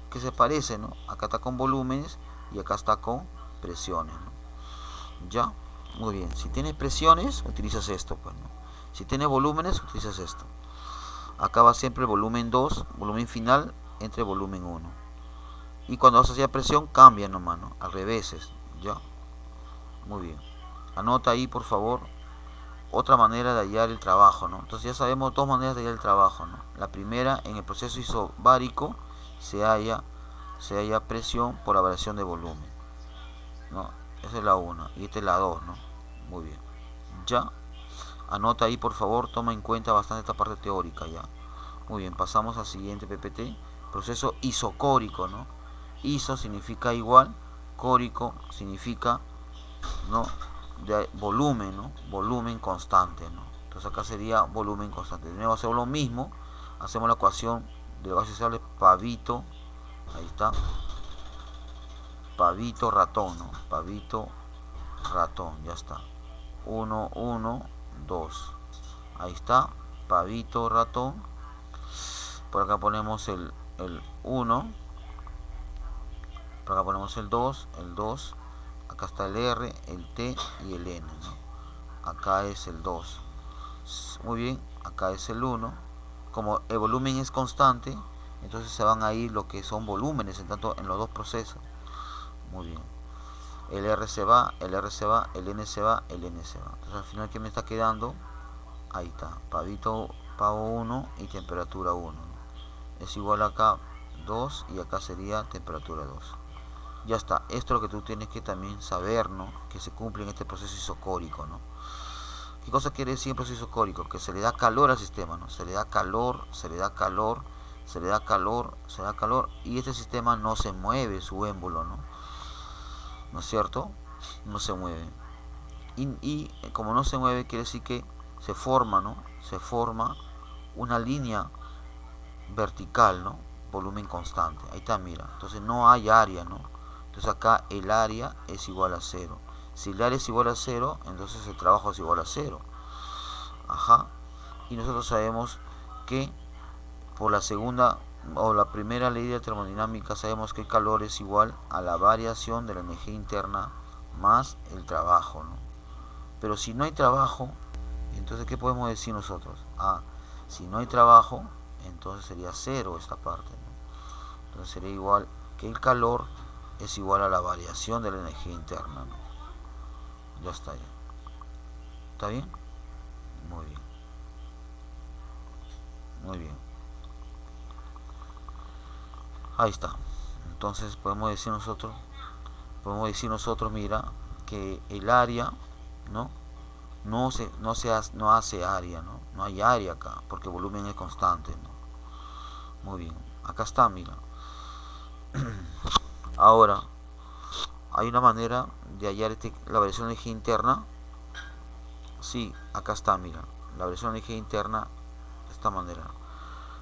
Que se parece, ¿no? Acá está con volúmenes y acá está con presiones, ¿no? ¿Ya? Muy bien, si tienes presiones, utilizas esto, pues, ¿no? Si tienes volúmenes, utilizas esto. Acá va siempre el volumen 2, volumen final, entre volumen 1. Y cuando vas hacia presión, cambia nomás, ¿no? Al revés, ¿ya? Muy bien. Anota ahí, por favor, otra manera de hallar el trabajo, ¿no? Entonces ya sabemos dos maneras de hallar el trabajo, ¿no? La primera, en el proceso isobárico, se halla presión por la variación de volumen, ¿no? Esa es la 1 y esta es la 2, ¿no? Muy bien. Ya. Anota ahí, por favor, toma en cuenta bastante esta parte teórica, ya. Muy bien, pasamos al siguiente PPT. Proceso isocórico, ¿no? Iso significa igual, córico significa, ¿no? De volumen, ¿no? Volumen constante, ¿no? Entonces acá sería volumen constante. De nuevo hacemos lo mismo, hacemos la ecuación de la base sale pavito, ahí está, pavito ratón, ¿no? Pavito ratón, ya está. 1, 1, 2. Ahí está, pavito ratón. Por acá ponemos el 1. Por acá ponemos el 2, acá está el R, el T y el N, ¿no? Acá es el 2. Muy bien, acá es el 1. Como el volumen es constante, entonces se van a ir lo que son volúmenes en tanto en los dos procesos. Muy bien. El R se va, el R se va, el N se va, el N se va. Entonces al final, ¿qué me está quedando? Ahí está, pavo 1 y temperatura 1, ¿no? Es igual acá 2 y acá sería temperatura 2. Ya está, esto es lo que tú tienes que también saber, ¿no? Que se cumple en este proceso isocórico, ¿no? ¿Qué cosa quiere decir el proceso isocórico? Que se le da calor al sistema, ¿no? Se le da calor, se le da calor, se le da calor, se le da calor y este sistema no se mueve su émbolo, ¿no? ¿No es cierto? No se mueve. Y como no se mueve, quiere decir que se forma, ¿no? Se forma una línea vertical, ¿no? Volumen constante. Ahí está, mira. Entonces no hay área, ¿no? Entonces acá el área es igual a 0. Si el área es igual a 0, entonces el trabajo es igual a 0. Ajá. Y nosotros sabemos que por la segunda o la primera ley de termodinámica sabemos que el calor es igual a la variación de la energía interna más el trabajo, ¿no? Pero si no hay trabajo, entonces ¿qué podemos decir nosotros? Si no hay trabajo, entonces sería 0 esta parte, ¿no? Entonces sería igual que el calor es igual a la variación de la energía interna, ¿no? Ya está ya. ¿Está bien? Muy bien. Muy bien. Ahí está. Entonces podemos decir nosotros, mira, que el área, ¿no? No hace área, ¿no? No hay área acá, porque el volumen es constante, ¿no? Muy bien. Acá está, mira. Ahora, hay una manera de hallar la variación de energía interna. Sí, acá está, mira. La variación de energía interna de esta manera.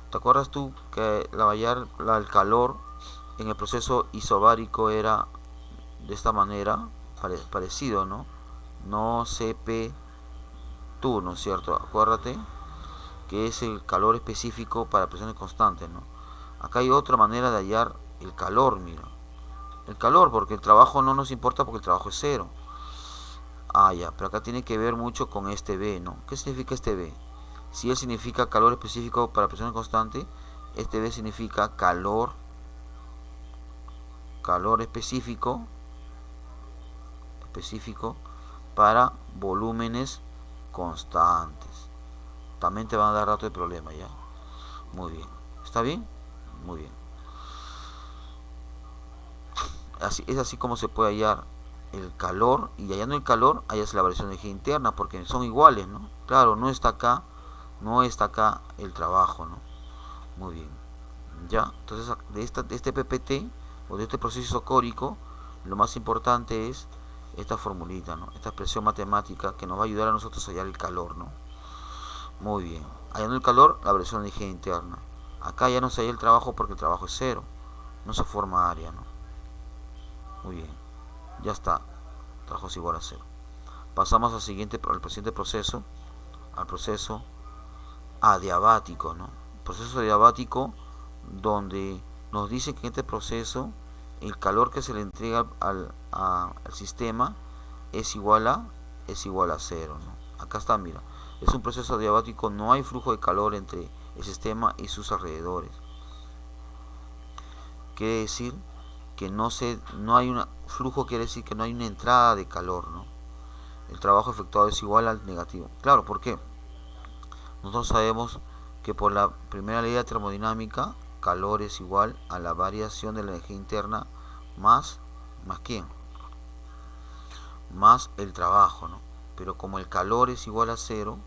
¿Te acuerdas tú que el calor en el proceso isobárico era de esta manera? Parecido, ¿no? No Cp tú, ¿no es cierto? Acuérdate que es el calor específico para presiones constantes, ¿no? Acá hay otra manera de hallar el calor, mira. El calor, porque el trabajo no nos importa porque el trabajo es 0. Ya, pero acá tiene que ver mucho con este B, ¿no? ¿Qué significa este B? Si él significa calor específico para presión constante, Este V significa calor específico para volúmenes constantes. También te van a dar rato de problema ya. Muy bien. ¿Está bien? Muy bien. Es así como se puede hallar el calor, y hallando el calor hallas la variación de energía interna, porque son iguales, ¿no? Claro, no está acá el trabajo, ¿no? Muy bien. Ya, entonces de este PPT o de este proceso isocórico, lo más importante es esta formulita, ¿no? Esta expresión matemática que nos va a ayudar a nosotros a hallar el calor, ¿no? Muy bien. Hallando el calor, la variación de energía interna. Acá ya no se halla el trabajo porque el trabajo es cero. No se forma área, ¿no? Muy bien. Ya está. Trabajo es igual a cero. Pasamos al siguiente proceso, al proceso adiabático, ¿no? Proceso adiabático, donde nos dice que en este proceso el calor que se le entrega al sistema es igual a cero, ¿no? Acá está, mira. Es un proceso adiabático, no hay flujo de calor entre el sistema y sus alrededores. Quiere decir que no hay un flujo, quiere decir que no hay una entrada de calor, ¿no? El trabajo efectuado es igual al negativo. Claro, ¿por qué? Nosotros sabemos que por la primera ley de termodinámica, calor es igual a la variación de la energía interna más ¿quién? Más el trabajo, ¿no? Pero como el calor es igual a cero,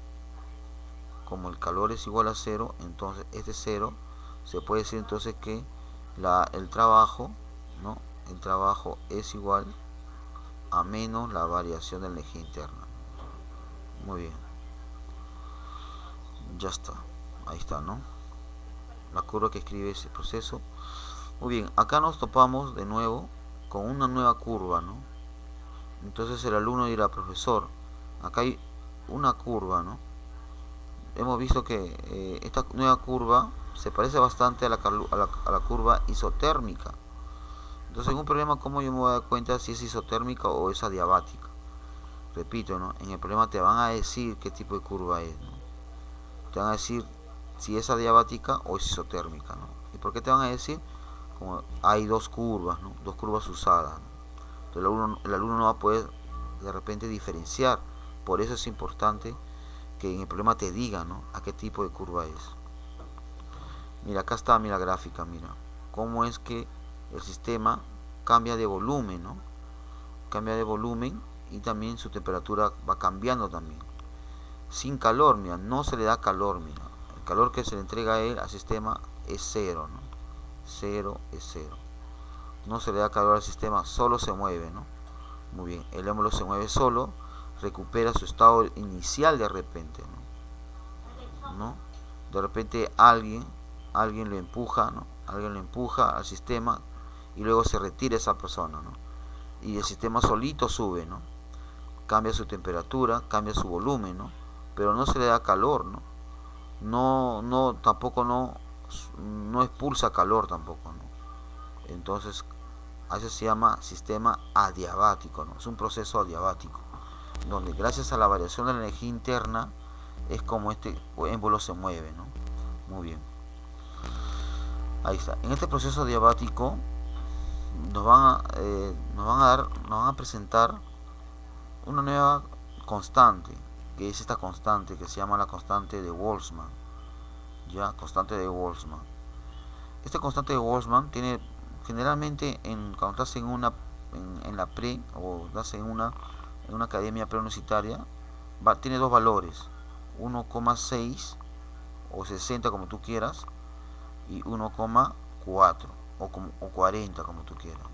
entonces este cero se puede decir entonces que el trabajo, ¿no? El trabajo es igual a menos la variación de la energía interna. Muy bien. Ya está. Ahí está, ¿no? La curva que escribe ese proceso. Muy bien, acá nos topamos de nuevo con una nueva curva, ¿no? Entonces el alumno dirá, profesor, acá hay una curva, ¿no? Hemos visto que esta nueva curva se parece bastante a la curva isotérmica. Entonces en un problema, ¿cómo yo me voy a dar cuenta si es isotérmica o es adiabática? Repito, ¿no? En el problema te van a decir qué tipo de curva es, ¿no? Te van a decir si es adiabática o es isotérmica, ¿no? ¿Y por qué te van a decir? Como hay dos curvas, ¿no? Dos curvas usadas, ¿no? Entonces el alumno no va a poder de repente diferenciar. Por eso es importante que en el problema te diga, ¿no? A qué tipo de curva es. Mira, acá está, mira la gráfica, mira. Cómo es que el sistema cambia de volumen, ¿no? Cambia de volumen y también su temperatura va cambiando también. Sin calor, mira, no se le da calor, mira. El calor que se le entrega a él, al sistema, es cero, ¿no? Cero es cero. No se le da calor al sistema, solo se mueve, ¿no? Muy bien, el émbolo se mueve solo, recupera su estado inicial de repente, ¿no? De repente alguien lo empuja, ¿no? Alguien lo empuja al sistema y luego se retira esa persona, ¿no? Y el sistema solito sube, ¿no? Cambia su temperatura, cambia su volumen, ¿no? Pero no se le da calor, ¿no? Tampoco no expulsa calor tampoco, ¿no? Entonces, a eso se llama sistema adiabático, ¿no? Es un proceso adiabático, donde gracias a la variación de la energía interna es como este émbolo se mueve, ¿no? Muy bien. Ahí está. En este proceso adiabático nos van a presentar una nueva constante, que es esta constante que se llama la constante de Boltzmann. Ya, constante de Boltzmann. Esta constante de Boltzmann tiene generalmente cuando estás en la pre o estás en una academia preuniversitaria, tiene dos valores, 1,6 o 60 como tú quieras, y 1,4 o 40 como tú quieras,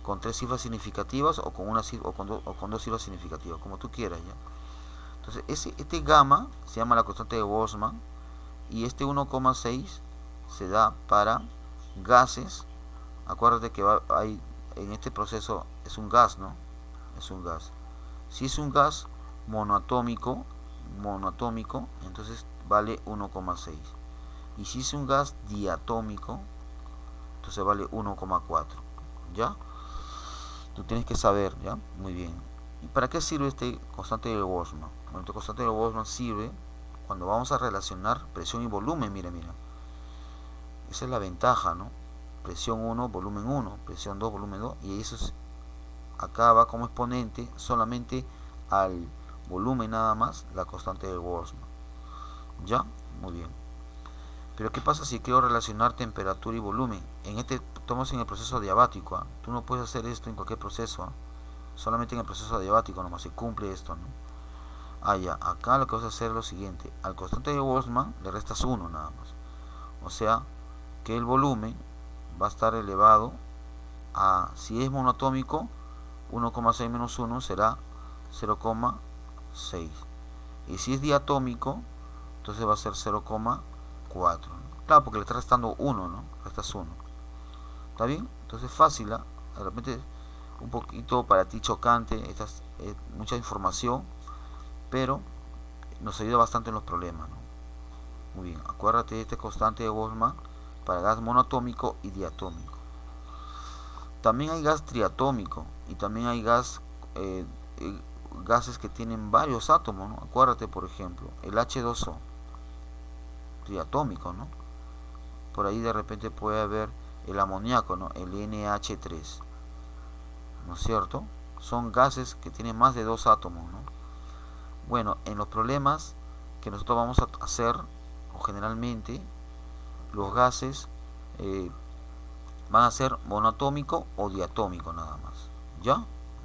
con tres cifras significativas o con dos cifras significativas, como tú quieras, ¿ya? Entonces este gamma se llama la constante de Boltzmann, y este 1,6 se da para gases. Acuérdate que en este proceso es un gas, ¿no? Es un gas. Si es un gas monoatómico, entonces vale 1,6. Y si es un gas diatómico, entonces vale 1,4. ¿Ya? Tú tienes que saber, ¿ya? Muy bien. ¿Y para qué sirve este constante de Boltzmann? Bueno, este constante de Boltzmann sirve cuando vamos a relacionar presión y volumen. Mira. Esa es la ventaja, ¿no? Presión 1, volumen 1, presión 2, volumen 2, y eso es, acá va como exponente solamente al volumen nada más, la constante de Boltzmann. ¿Ya? Muy bien. Pero ¿qué pasa si quiero relacionar temperatura y volumen? Estamos en el proceso adiabático, ¿eh? Tú no puedes hacer esto en cualquier proceso, ¿eh? Solamente en el proceso adiabático nomás se cumple esto, ¿no? Ya, acá lo que vas a hacer es lo siguiente: al constante de Boltzmann le restas 1 nada más. O sea que el volumen va a estar elevado a, si es monoatómico, 1,6 menos 1 será 0,6. Y si es diatómico, entonces va a ser 0,4. Claro, porque le está restando 1, ¿no? Restas 1. ¿Está bien? Entonces fácil, ¿eh? De repente un poquito para ti chocante, esta es mucha información, pero nos ayuda bastante en los problemas, ¿no? Muy bien, acuérdate de este constante de Boltzmann para gas monoatómico y diatómico. También hay gas triatómico y también hay gases que tienen varios átomos, ¿no? Acuérdate, por ejemplo, el H2O, triatómico, ¿no? Por ahí de repente puede haber el amoníaco, ¿no? El NH3, ¿no es cierto? Son gases que tienen más de 2 átomos, ¿no? Bueno, en los problemas que nosotros vamos a hacer, o generalmente, los gases van a ser monoatómico o diatómico nada más. ¿Ya?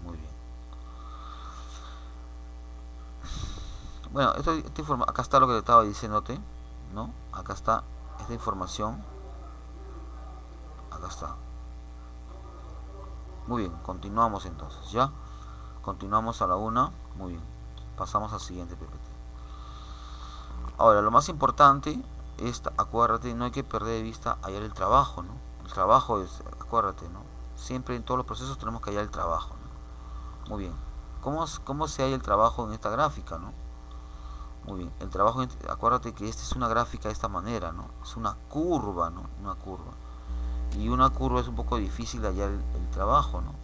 Muy bien. Bueno, acá está lo que te estaba diciéndote, ¿no? Acá está esta información. Acá está. Muy bien, continuamos entonces, ¿ya? Continuamos a la 1. Muy bien. Pasamos al siguiente PPT. Ahora, lo más importante es, acuérdate, no hay que perder de vista hallar el trabajo, ¿no? El trabajo es, acuérdate, ¿no? Siempre en todos los procesos tenemos que hallar el trabajo, ¿no? Muy bien. ¿Cómo se halla el trabajo en esta gráfica, no? Muy bien. El trabajo, acuérdate que esta es una gráfica de esta manera, ¿no? Es una curva, ¿no? Una curva. Y una curva es un poco difícil de hallar el trabajo, ¿no?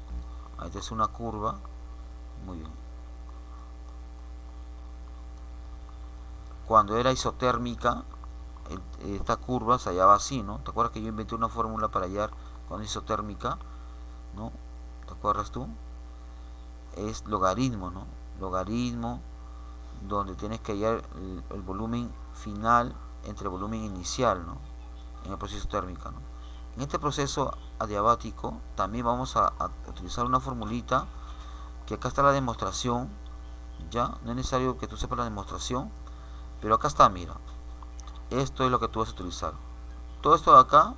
Esta es una curva. Muy bien. Cuando era isotérmica, esta curva se hallaba así, ¿no? ¿Te acuerdas que yo inventé una fórmula para hallar cuando es isotérmica? ¿No? ¿Te acuerdas tú? Es logaritmo, ¿no? Logaritmo, donde tienes que hallar el volumen final entre el volumen inicial, ¿no? En el proceso térmico, ¿no? En este proceso adiabático también vamos a utilizar una formulita, que acá está la demostración, ya, no es necesario que tú sepas la demostración, pero acá está, mira, esto es lo que tú vas a utilizar. Todo esto de acá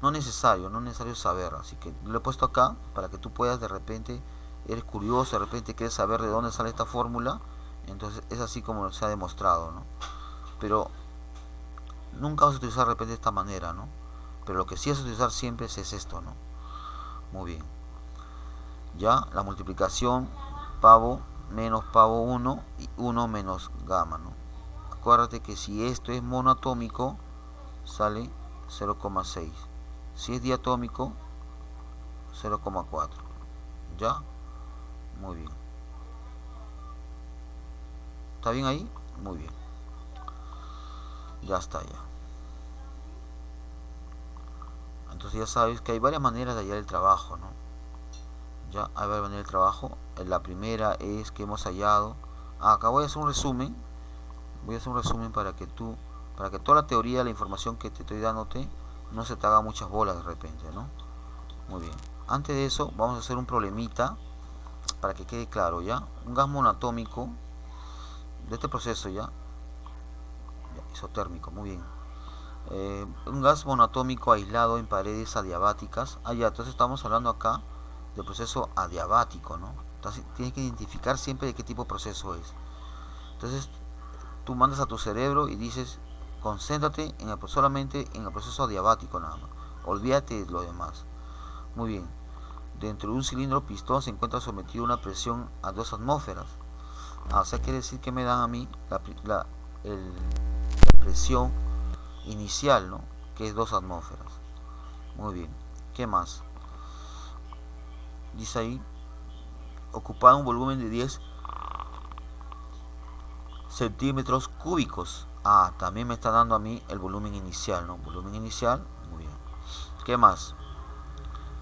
no es necesario saber, así que lo he puesto acá para que tú puedas, de repente eres curioso, de repente quieres saber de dónde sale esta fórmula, entonces es así como se ha demostrado, ¿no? Pero nunca vas a utilizar de repente de esta manera, ¿no? Pero lo que sí vas a utilizar siempre es esto, ¿no? Muy bien. Ya, la multiplicación pavo menos pavo 1 y 1 menos gamma, ¿no? Acuérdate que si esto es monoatómico, sale 0,6. Si es diatómico, 0,4. ¿Ya? Muy bien. ¿Está bien ahí? Muy bien. Ya está ya. Entonces ya sabes que hay varias maneras de hallar el trabajo, ¿no? Ya hay varias maneras de trabajo. La primera es que hemos hallado. Acá voy a hacer un resumen. Para que toda la teoría, la información que te estoy dándote, no se te haga muchas bolas de repente, ¿no? Muy bien. Antes de eso, vamos a hacer un problemita para que quede claro, ¿ya? Un gas monoatómico de este proceso, ¿ya? Isotérmico, muy bien. Un gas monoatómico aislado en paredes adiabáticas. Ya, entonces estamos hablando acá del proceso adiabático, ¿no? Entonces tienes que identificar siempre de qué tipo de proceso es. Entonces tú mandas a tu cerebro y dices, concéntrate solamente en el proceso adiabático nada más. Olvídate de lo demás. Muy bien. Dentro de un cilindro pistón se encuentra sometido a una presión a 2 atmósferas. O sea, quiere decir que me dan a mí la presión inicial, ¿no? Que es 2 atmósferas. Muy bien. ¿Qué más? Dice ahí, ocupado un volumen de 10 centímetros cúbicos. Ah, también me está dando a mí el volumen inicial, ¿no? Volumen inicial, muy bien. ¿Qué más?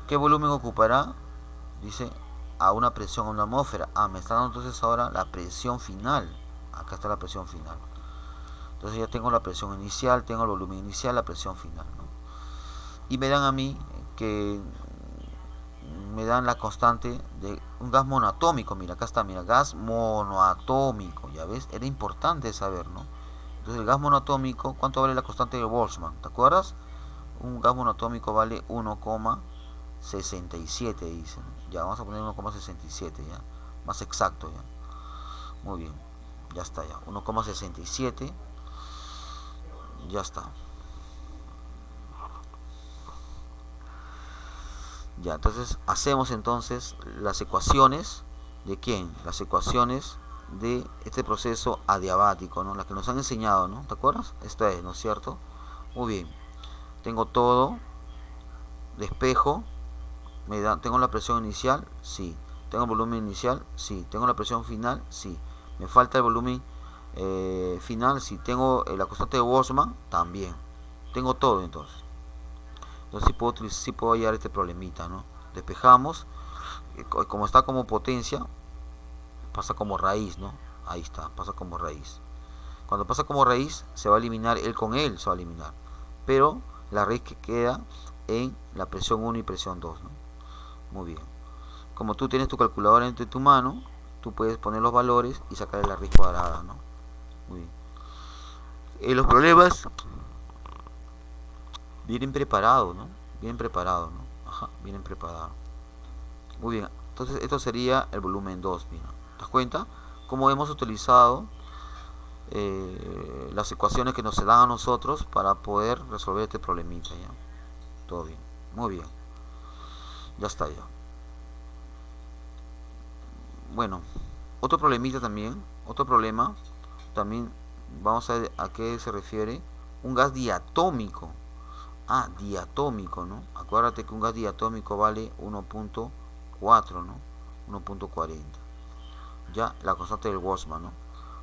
¿Qué volumen ocupará? Dice a una presión a una atmósfera. Ah, me está dando entonces ahora la presión final. Acá está la presión final. Entonces ya tengo la presión inicial, tengo el volumen inicial, la presión final, ¿no? Y me dan a mí que me dan la constante de un gas monoatómico. Mira, acá está, mira, gas monoatómico, ya ves, era importante saber, ¿no? Entonces el gas monoatómico, ¿cuánto vale la constante de Boltzmann? ¿Te acuerdas? Un gas monoatómico vale 1,67, dicen. Ya, vamos a poner 1,67 ya, más exacto ya. Muy bien, ya está ya, 1,67, ya está. Ya, entonces hacemos entonces las ecuaciones de quién, las ecuaciones de este proceso adiabático, ¿no? Las que nos han enseñado, ¿no? ¿Te acuerdas? Esta es, ¿no es cierto? Muy bien. Tengo todo, despejo, tengo la presión inicial, sí. Tengo el volumen inicial, sí. Tengo la presión final, sí. Me falta el volumen final, sí. Tengo la constante de Boltzmann, también. Tengo todo entonces. Entonces sí puedo hallar este problemita, ¿no? Despejamos, como está como potencia, pasa como raíz, ¿no? Ahí está, pasa como raíz. Cuando pasa como raíz, se va a eliminar, él con él se va a eliminar. Pero la raíz que queda en la presión 1 y presión 2, ¿no? Muy bien. Como tú tienes tu calculadora entre tu mano, tú puedes poner los valores y sacar la raíz cuadrada, ¿no? Muy bien. Los problemas vienen preparados, ¿no? Vienen preparados, ¿no? Ajá, vienen preparados. Muy bien. Entonces esto sería el volumen 2, mira. ¿Te das cuenta? Cómo hemos utilizado las ecuaciones que nos se dan a nosotros para poder resolver este problemita, ¿ya? Todo bien. Muy bien. Ya está ya. Bueno, otro problemita también. Otro problema. También vamos a ver a qué se refiere. Un gas diatómico. Ah, diatómico, ¿no? Acuérdate que un gas diatómico vale 1,4, ¿no? 1,40. Ya, la constante del Boltzmann, ¿no?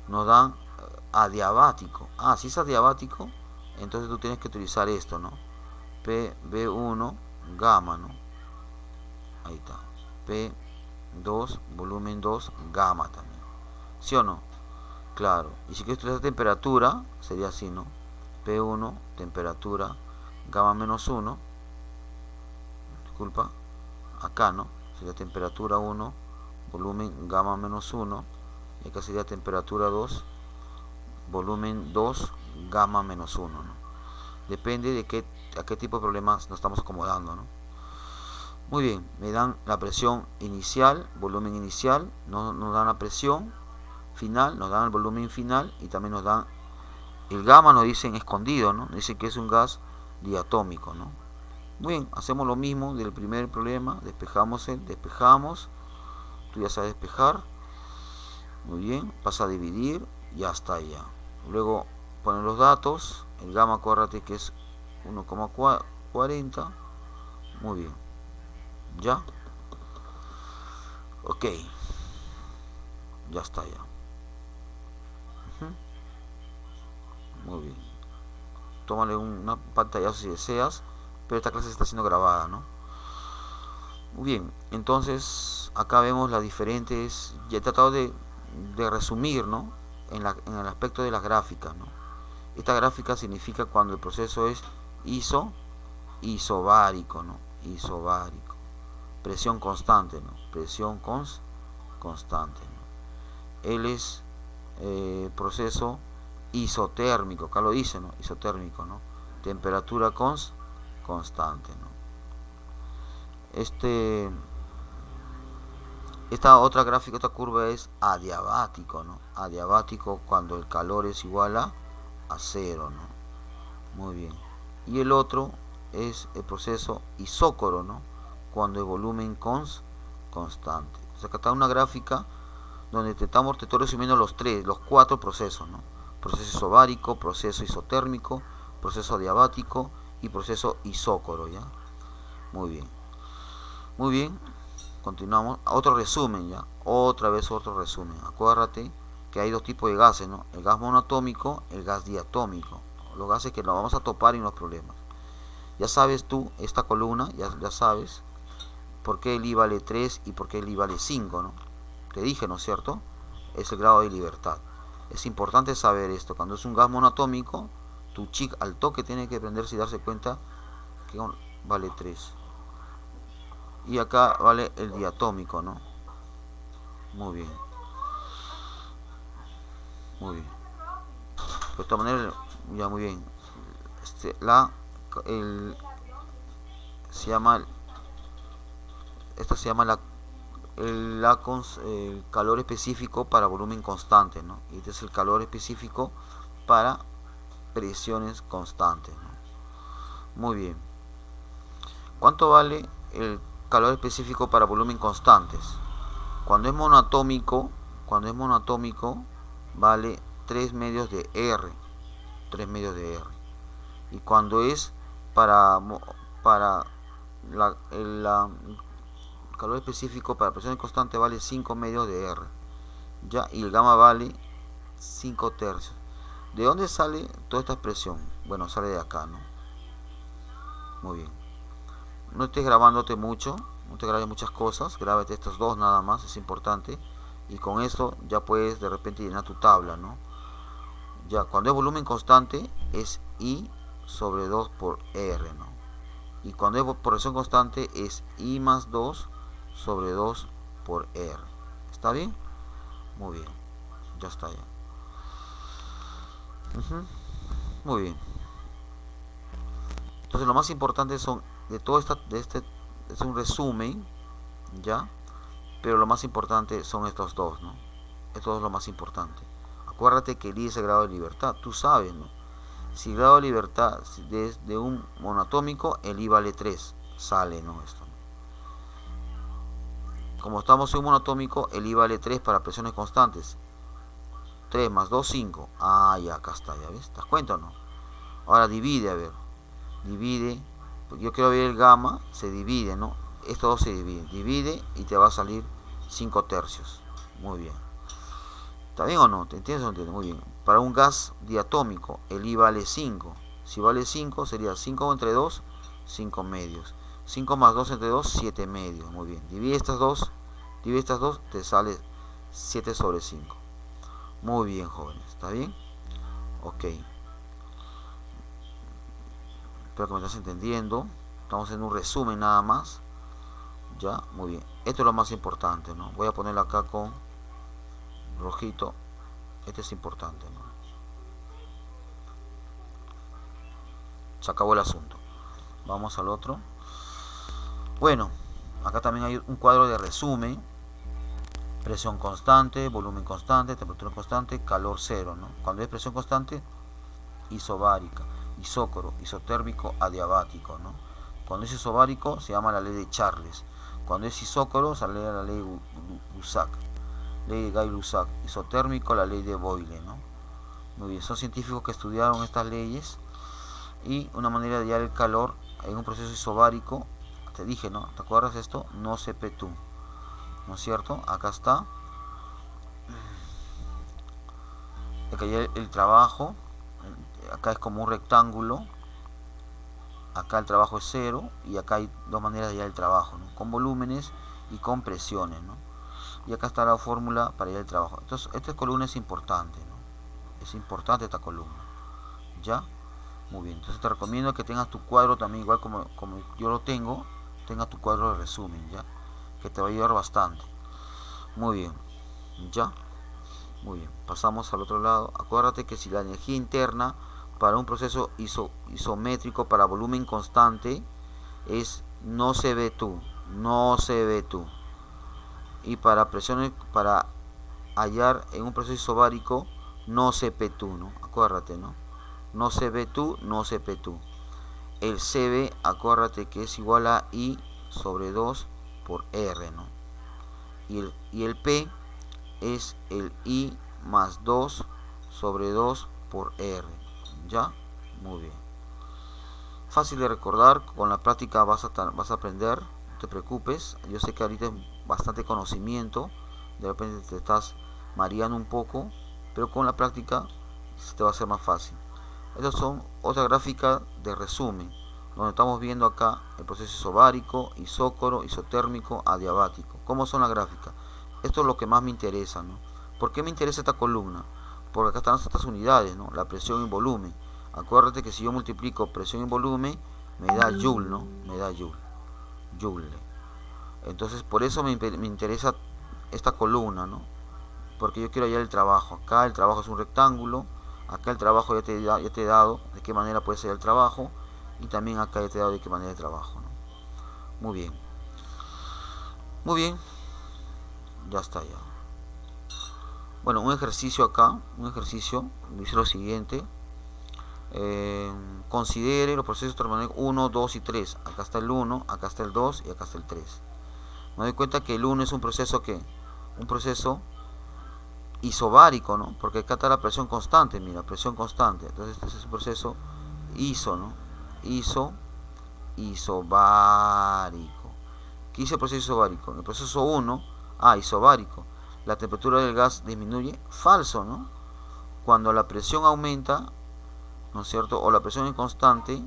Nos dan adiabático. Ah, si es adiabático, entonces tú tienes que utilizar esto, ¿no? PB1 gamma, ¿no? Ahí está. P2, volumen 2, gamma también. ¿Sí o no? Claro. Y si quieres utilizar temperatura, sería así, ¿no? P1, temperatura, gamma menos 1. Disculpa. Acá, ¿no? Sería temperatura 1, volumen gamma menos 1. Y acá sería temperatura 2, volumen 2, gamma menos 1, ¿no? Depende de a qué tipo de problemas nos estamos acomodando, ¿no? Muy bien, me dan la presión inicial, volumen inicial, nos dan la presión final, nos dan el volumen final y también nos dan el gamma, nos dicen escondido, ¿no? Nos dicen que es un gas diatómico, ¿no? Muy bien, hacemos lo mismo del primer problema, despejamos, tú ya sabes despejar, muy bien, pasa a dividir, ya está ya. Luego ponen los datos, el gamma acuérdate que es 1,40, muy bien, ya, ok, ya está ya. Muy bien, tómale una pantallazo si deseas, pero esta clase está siendo grabada, ¿no? Muy bien, entonces acá vemos las diferentes, ya he tratado de resumir, ¿no? En el aspecto de las gráficas, ¿no? Esta gráfica significa cuando el proceso es isobárico, ¿no? Isobárico. Presión constante, ¿no? Presión constante, ¿no? Él es proceso isotérmico, acá lo dice, ¿no? Isotérmico, ¿no? Temperatura constante, ¿no? Esta otra gráfica, esta curva es adiabático, ¿no? Adiabático cuando el calor es igual a 0, ¿no? Muy bien. Y el otro es el proceso isócoro, ¿no? Cuando el volumen constante. O sea, acá está una gráfica donde te estoy resumiendo los 4 procesos, ¿no? Proceso isobárico, proceso isotérmico, proceso adiabático y proceso isócoro, ¿ya? Muy bien. Muy bien. Continuamos. Otro resumen, ¿ya? Otra vez otro resumen. Acuérdate que hay dos tipos de gases, ¿no? El gas monoatómico, el gas diatómico. Los gases que nos vamos a topar en los problemas. Ya sabes tú, esta columna, ya sabes por qué el I vale 3 y por qué el I vale 5, ¿no? Te dije, ¿no es cierto? Es el grado de libertad. Es importante saber esto. Cuando es un gas monoatómico, tu chica al toque tiene que prenderse y darse cuenta que vale 3. Y acá vale el diatómico, ¿no? Muy bien. Muy bien. De esta manera, ya muy bien. Se llama, esta se llama el calor específico para volumen constante, ¿no? Y este es el calor específico para presiones constantes, ¿no? Muy bien. ¿Cuánto vale el calor específico para volumen constantes? Cuando es monoatómico, vale 3 medios de R. 3 medios de R. Y cuando es para el calor específico para presión constante vale 5 medios de R. Ya, y el gamma vale 5 tercios. ¿De dónde sale toda esta expresión? Bueno, sale de acá, ¿no? Muy bien. No estés grabándote mucho, no te grabes muchas cosas, grábate estos dos nada más, es importante. Y con eso ya puedes de repente llenar tu tabla, ¿no? Ya, cuando es volumen constante es I sobre 2 por R, ¿no? Y cuando es por presión constante es I más 2 sobre 2 por R. ¿Está bien? Muy bien. Ya está ya. Muy bien. Entonces lo más importante son de todo este es un resumen, ¿ya? Pero lo más importante son estos dos, ¿no? Esto es lo más importante. Acuérdate que el I es el grado de libertad, tú sabes, ¿no? Si el grado de libertad de un monoatómico, el I vale 3, sale, ¿no? Esto. Como estamos en un monoatómico, el I vale 3 para presiones constantes. 3 más 2, 5. Ah, ya, acá está, ¿ya ves? ¿Te das cuenta o no? Ahora divide, a ver. Divide, porque yo quiero ver el gamma, se divide, ¿no? Estos dos se dividen. Divide y te va a salir 5 tercios. Muy bien. ¿Está bien o no? ¿Te entiendes o no entiendes? Muy bien. Para un gas diatómico, el I vale 5. Si vale 5, sería 5 entre 2, 5 medios. 5 más 2 entre 2, 7 medios. Muy bien. Divide estas dos, te sale 7 sobre 5. Muy bien, jóvenes. ¿Está bien? Ok. Espero que me estás entendiendo. Estamos en un resumen nada más. Ya, muy bien. Esto es lo más importante, ¿no? Voy a ponerlo acá con rojito. Este es importante, ¿no? Se acabó el asunto. Vamos al otro. Bueno, acá también hay un cuadro de resumen. Presión constante, volumen constante, temperatura constante, calor cero, ¿no? Cuando es presión constante, isobárica, isócoro, isotérmico, adiabático, ¿no? Cuando es isobárico se llama la ley de Charles. Cuando es isócoro sale la ley de Lussac, ley de Gay-Lussac. Isotérmico, la ley de Boyle, ¿no? Muy bien, son científicos que estudiaron estas leyes y una manera de hallar el calor en un proceso isobárico. Te dije, ¿no? ¿Te acuerdas de esto? No se petú, ¿no es cierto? Acá está. Acá hay el trabajo. Acá es como un rectángulo. Acá el trabajo es 0 y acá hay dos maneras de hallar el trabajo, ¿no? Con volúmenes y con presiones, ¿no? Y acá está la fórmula para hallar el trabajo. Entonces, esta columna es importante, ¿no? Es importante esta columna. ¿Ya? Muy bien. Entonces te recomiendo que tengas tu cuadro también, igual como yo lo tengo, tengas tu cuadro de resumen, ¿ya? Que te va a ayudar bastante. Muy bien. ¿Ya? Muy bien. Pasamos al otro lado. Acuérdate que si la energía interna para un proceso isométrico para volumen constante es no se ve tú, y para presiones, para hallar en un proceso isobárico, no se p tú, ¿no? Acuérdate, ¿no? No se ve tú, no se p tú. El CB, acuérdate que es igual a I sobre 2 por R, ¿no? Y el P es el I más 2 sobre 2 por R. ¿Ya? Muy bien. Fácil de recordar, con la práctica vas a aprender, no te preocupes. Yo sé que ahorita es bastante conocimiento, de repente te estás mareando un poco, pero con la práctica se te va a hacer más fácil. Estas son otra gráfica de resumen, donde estamos viendo acá el proceso isobárico, isócoro, isotérmico, adiabático. ¿Cómo son las gráficas? Esto es lo que más me interesa, ¿no? ¿Por qué me interesa esta columna? Porque acá están estas unidades, ¿no? La presión y volumen. Acuérdate que si yo multiplico presión y volumen, me da joule, ¿no? Me da joule. Joule. Entonces, por eso me interesa esta columna, ¿no? Porque yo quiero hallar el trabajo. Acá el trabajo es un rectángulo. Acá el trabajo ya te he dado de qué manera puede ser el trabajo. Y también acá ya te he dado de qué manera el trabajo, ¿no? Muy bien. Muy bien. Ya está ya. Bueno, un ejercicio acá. Un ejercicio. Dice lo siguiente. Considere los procesos termodinámicos 1, 2 y 3. Acá está el 1, acá está el 2 y acá está el 3. Me doy cuenta que el 1 es un proceso que... Un proceso isobárico, ¿no? Porque acá está la presión constante, mira, presión constante. Entonces este es un proceso iso, ¿no? Isobárico. ¿Qué dice el proceso isobárico? En el proceso 1, isobárico, la temperatura del gas disminuye, falso, ¿no? Cuando la presión aumenta, ¿no es cierto? O la presión es constante,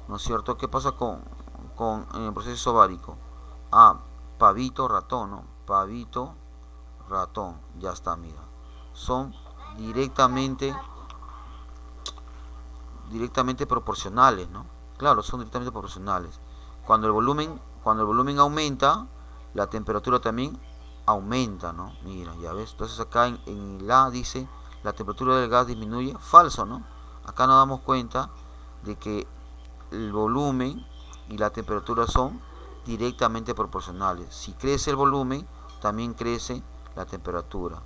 ¿no es cierto? ¿Qué pasa en el proceso isobárico? Pavito, ratón, ¿no? Pavito, ratón, ya está, mira. Son directamente proporcionales, ¿no? Claro, son directamente proporcionales. Cuando el volumen aumenta, la temperatura también aumenta, ¿no? Mira, ya ves. Entonces acá en la dice la temperatura del gas disminuye, falso, ¿no? Acá nos damos cuenta de que el volumen y la temperatura son directamente proporcionales. Si crece el volumen, también crece la temperatura.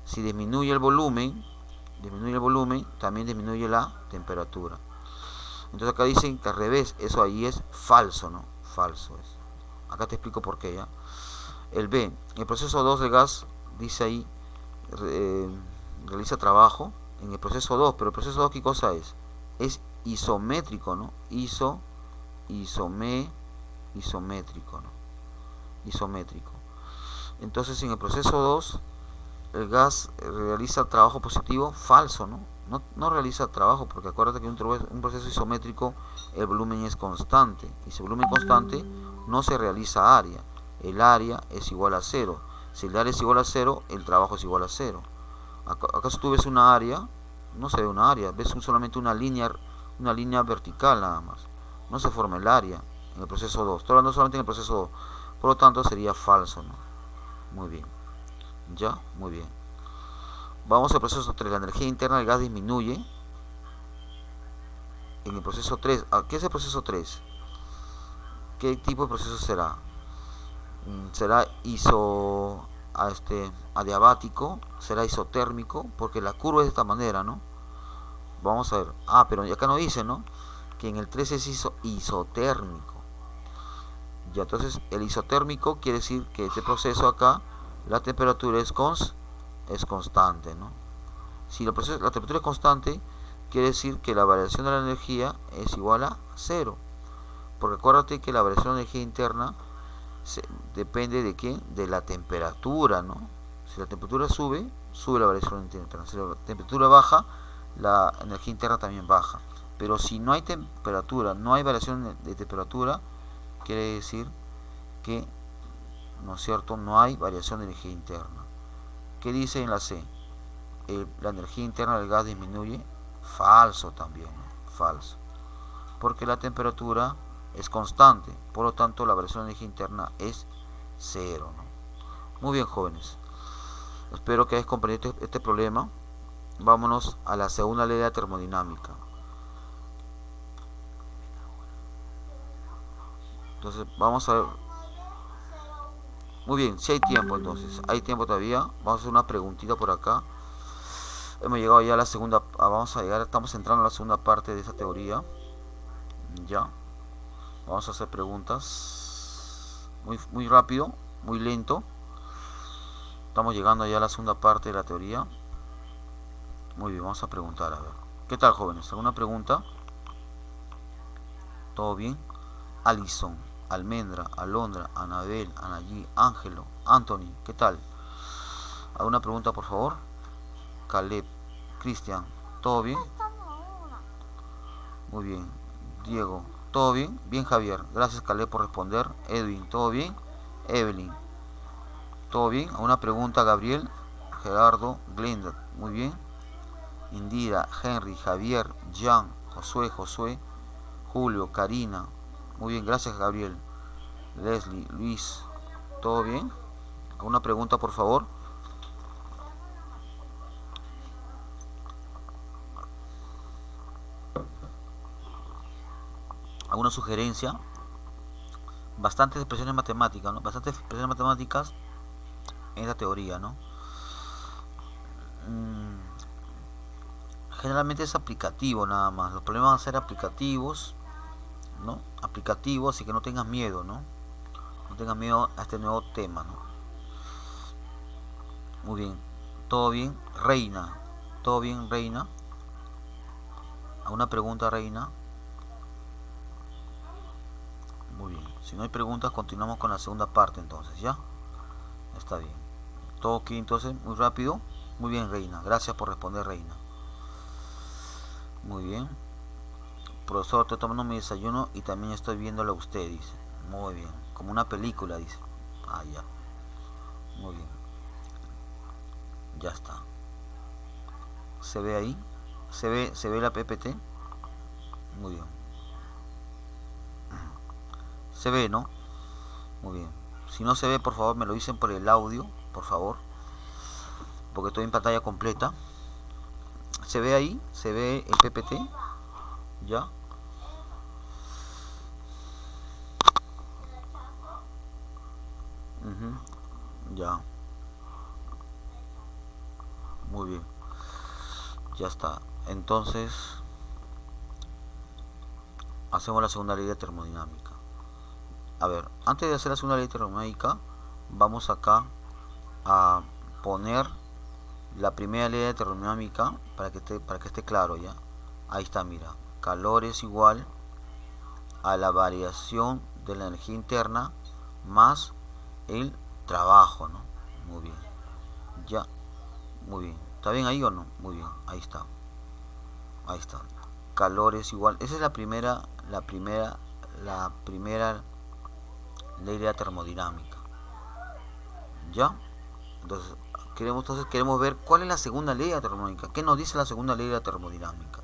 Si disminuye el volumen, también disminuye la temperatura. Entonces acá dicen que al revés, eso ahí es falso, ¿no? Falso es. Acá te explico por qué, ¿ya? El B, el proceso 2 del gas, dice ahí, realiza trabajo en el proceso 2, pero el proceso 2, ¿qué cosa es? Es isométrico, ¿no? Isométrico, ¿no? Isométrico. Entonces en el proceso 2 el gas realiza trabajo positivo, falso, ¿no? No realiza trabajo, porque acuérdate que un proceso isométrico el volumen es constante, y si el volumen es constante no se realiza área, el área es igual a 0. Si el área es igual a 0, el trabajo es igual a 0. ¿Acaso tú ves una área? No se ve una área, ves solamente una línea vertical nada más. No se forma el área en el proceso 2. Estoy hablando solamente en el proceso 2. Por lo tanto sería falso, ¿no? Muy bien. Ya, muy bien. Vamos al proceso 3. La energía interna del gas disminuye. En el proceso 3. ¿Qué es el proceso 3? ¿Qué tipo de proceso será? ¿Será adiabático? ¿Será isotérmico? Porque la curva es de esta manera, ¿no? Vamos a ver. Pero acá no dice, ¿no? Que en el 3 es isotérmico. Ya, entonces el isotérmico quiere decir que este proceso acá, la temperatura es constante, ¿no? Si la temperatura es constante, quiere decir que la variación de la energía es igual a 0. Porque acuérdate que la variación de energía interna depende de ¿qué? De la temperatura, ¿no? Si la temperatura sube, sube la variación interna. Si la temperatura baja, la energía interna también baja. Pero si no hay temperatura, no hay variación de temperatura, quiere decir que, ¿no es cierto?, no hay variación de energía interna. ¿Qué dice en la C? La energía interna del gas disminuye. Falso también, ¿no? Falso. Porque la temperatura es constante, por lo tanto la variación de energía interna es 0, ¿no? Muy bien, jóvenes. Espero que hayáis comprendido este problema. Vámonos a la segunda ley de la termodinámica. Entonces, vamos a ver. Muy bien, si hay tiempo entonces. Hay tiempo todavía. Vamos a hacer una preguntita por acá. Hemos llegado ya a la segunda. Estamos entrando a la segunda parte de esta teoría. Ya. Vamos a hacer preguntas. Muy rápido, muy lento. Estamos llegando ya a la segunda parte de la teoría. Muy bien, vamos a preguntar, a ver. ¿Qué tal, jóvenes? ¿Alguna pregunta? ¿Todo bien? Alison, Almendra, Alondra, Anabel, Anayí, Ángelo, Anthony, ¿qué tal? ¿Alguna pregunta, por favor? Caleb, Cristian, ¿todo bien? Muy bien. Diego, ¿todo bien? Bien, Javier. Gracias, Caleb, por responder. Edwin, ¿todo bien? Evelyn, ¿todo bien? Una pregunta, Gabriel, Gerardo, Glenda, muy bien. Indira, Henry, Javier, Jan, Josué, Julio, Karina, muy bien, gracias, Gabriel. Leslie, Luis, ¿todo bien? ¿Alguna pregunta, por favor? ¿Alguna sugerencia? Bastantes expresiones matemáticas, ¿no? Bastantes expresiones matemáticas en esta teoría, ¿no? Mm, Generalmente es aplicativo nada más. Los problemas van a ser aplicativos, ¿no? Aplicativos, así que no tengas miedo, ¿no? No tengas miedo a este nuevo tema, ¿no? Muy bien. ¿Todo bien? Reina. ¿Todo bien, Reina? ¿Alguna pregunta, Reina? Muy bien. Si no hay preguntas, continuamos con la segunda parte entonces, ¿ya? Está bien. ¿Todo ok entonces? Muy rápido. Muy bien, Reina. Gracias por responder, Reina. Muy bien. Profesor, estoy tomando mi desayuno y también estoy viéndolo a usted, dice. Muy bien. Como una película, dice. Ah, ya. Muy bien. Ya está. ¿Se ve ahí? ¿Se ve la PPT? Muy bien. Se ve, ¿no? Muy bien. Si no se ve, por favor, me lo dicen por el audio, por favor. Porque estoy en pantalla completa. ¿Se ve ahí? ¿Se ve el PPT? ¿Ya? Ujú. Ya. Muy bien. Ya está. Entonces, hacemos la segunda ley de termodinámica. A ver, antes de hacer la segunda ley de termodinámica, vamos acá a poner la primera ley de termodinámica para que esté claro ya. Ahí está, mira. Calor es igual a la variación de la energía interna más el trabajo, ¿no? Muy bien. Ya, muy bien. ¿Está bien ahí o no? Muy bien, ahí está. Ahí está. Calor es igual. Esa es la primera ley de la termodinámica. ¿Ya? Entonces queremos ver cuál es la segunda ley de la termodinámica. ¿Qué nos dice la segunda ley de la termodinámica?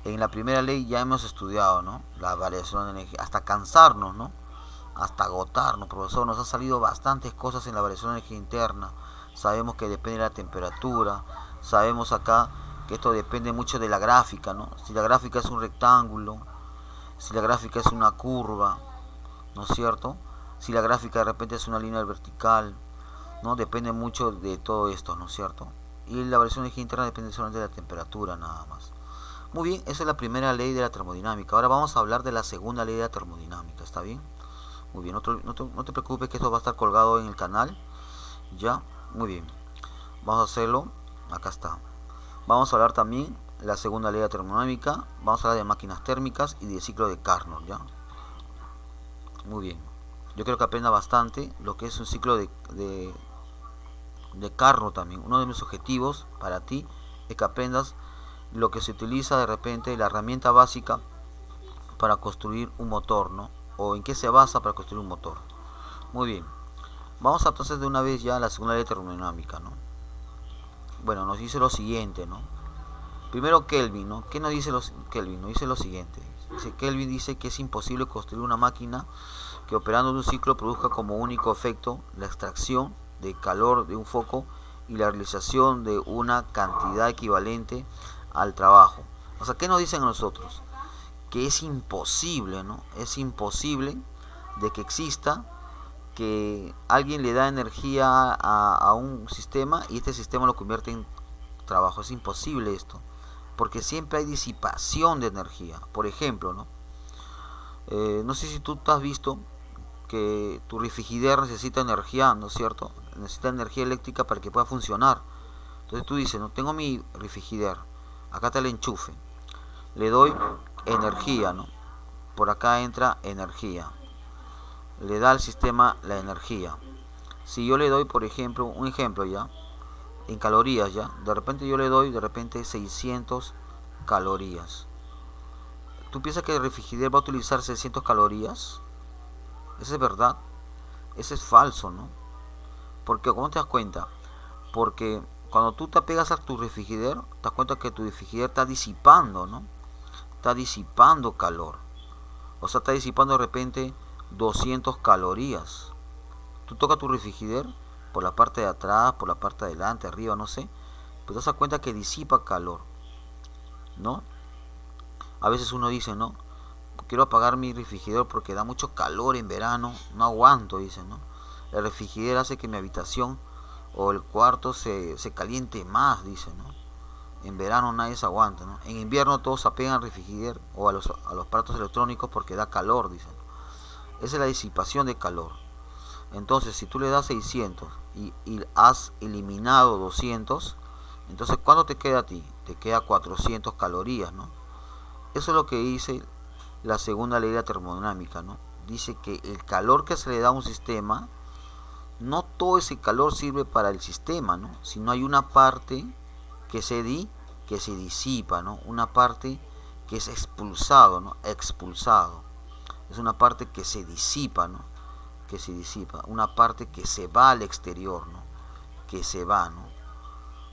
En la primera ley ya hemos estudiado, ¿no? La variación de energía, hasta cansarnos, ¿no? Hasta agotarnos, profesor. Nos han salido bastantes cosas en la variación de energía interna. Sabemos que depende de la temperatura. Sabemos acá que esto depende mucho de la gráfica, ¿no? Si la gráfica es un rectángulo, si la gráfica es una curva, ¿no es cierto? Si la gráfica de repente es una línea vertical, ¿no? Depende mucho de todo esto, ¿no es cierto? Y la variación de energía interna depende solamente de la temperatura, nada más. Muy bien, esa es la primera ley de la termodinámica. Ahora vamos a hablar de la segunda ley de la termodinámica, ¿está bien? Muy bien, no te preocupes que esto va a estar colgado en el canal. Ya, muy bien. Vamos a hacerlo. Acá está. Vamos a hablar también de la segunda ley de la termodinámica. Vamos a hablar de máquinas térmicas y del ciclo de Carnot, ¿ya? Muy bien. Yo creo que aprenda bastante lo que es un ciclo de Carnot también. Uno de mis objetivos para ti es que aprendas lo que se utiliza de repente, la herramienta básica para construir un motor, ¿no? O en qué se basa para construir un motor. Muy bien. Vamos entonces de una vez ya a la segunda ley termodinámica, ¿no? Bueno, nos dice lo siguiente, ¿no? Primero Kelvin, ¿no? ¿Qué nos dice Kelvin? Nos dice lo siguiente. Kelvin dice que es imposible construir una máquina que operando en un ciclo produzca como único efecto la extracción de calor de un foco y la realización de una cantidad equivalente al trabajo. O sea, ¿qué nos dicen a nosotros? Que es imposible, ¿no? Es imposible de que exista que alguien le da energía a un sistema y este sistema lo convierte en trabajo. Es imposible esto, porque siempre hay disipación de energía. Por ejemplo, ¿no? No sé si tú has visto que tu refrigerador necesita energía, ¿no es cierto? Necesita energía eléctrica para que pueda funcionar. Entonces tú dices, no tengo mi refrigerador, acá está el enchufe, le doy energía, ¿no? Por acá entra energía, le da al sistema la energía. Si yo le doy, por ejemplo, un ejemplo ya, en calorías, ¿ya? De repente yo le doy, de repente 600 calorías. ¿Tú piensas que el refrigerador va a utilizar 600 calorías? ¿Eso es verdad? Eso es falso, ¿no? Porque, ¿cómo te das cuenta? Porque cuando tú te apegas a tu refrigerador, te das cuenta que tu refrigerador está disipando, ¿no? Está disipando calor. O sea, está disipando de repente 200 calorías. Tú tocas tu refrigerador por la parte de atrás, por la parte de adelante, arriba, no sé. Pero te das cuenta que disipa calor, ¿no? A veces uno dice, ¿no? Quiero apagar mi refrigerador porque da mucho calor en verano, no aguanto, dice, ¿no? El refrigerador hace que mi habitación o el cuarto se caliente más, dice, ¿no? En verano nadie se aguanta, ¿no? En invierno todos se apegan al refrigerador o a los aparatos electrónicos porque da calor, dicen. Esa es la disipación de calor. Entonces, si tú le das 600 y has eliminado 200, entonces ¿cuánto te queda a ti? Te queda 400 calorías, ¿no? Eso es lo que dice la segunda ley de la termodinámica, ¿no? Dice que el calor que se le da a un sistema, no todo ese calor sirve para el sistema, ¿no? Sino hay una parte que se disipa, ¿no? Una parte que es expulsado, ¿no? Expulsado. Es una parte que se disipa, ¿no? Que se disipa. Una parte que se va al exterior, ¿no? Que se va, ¿no?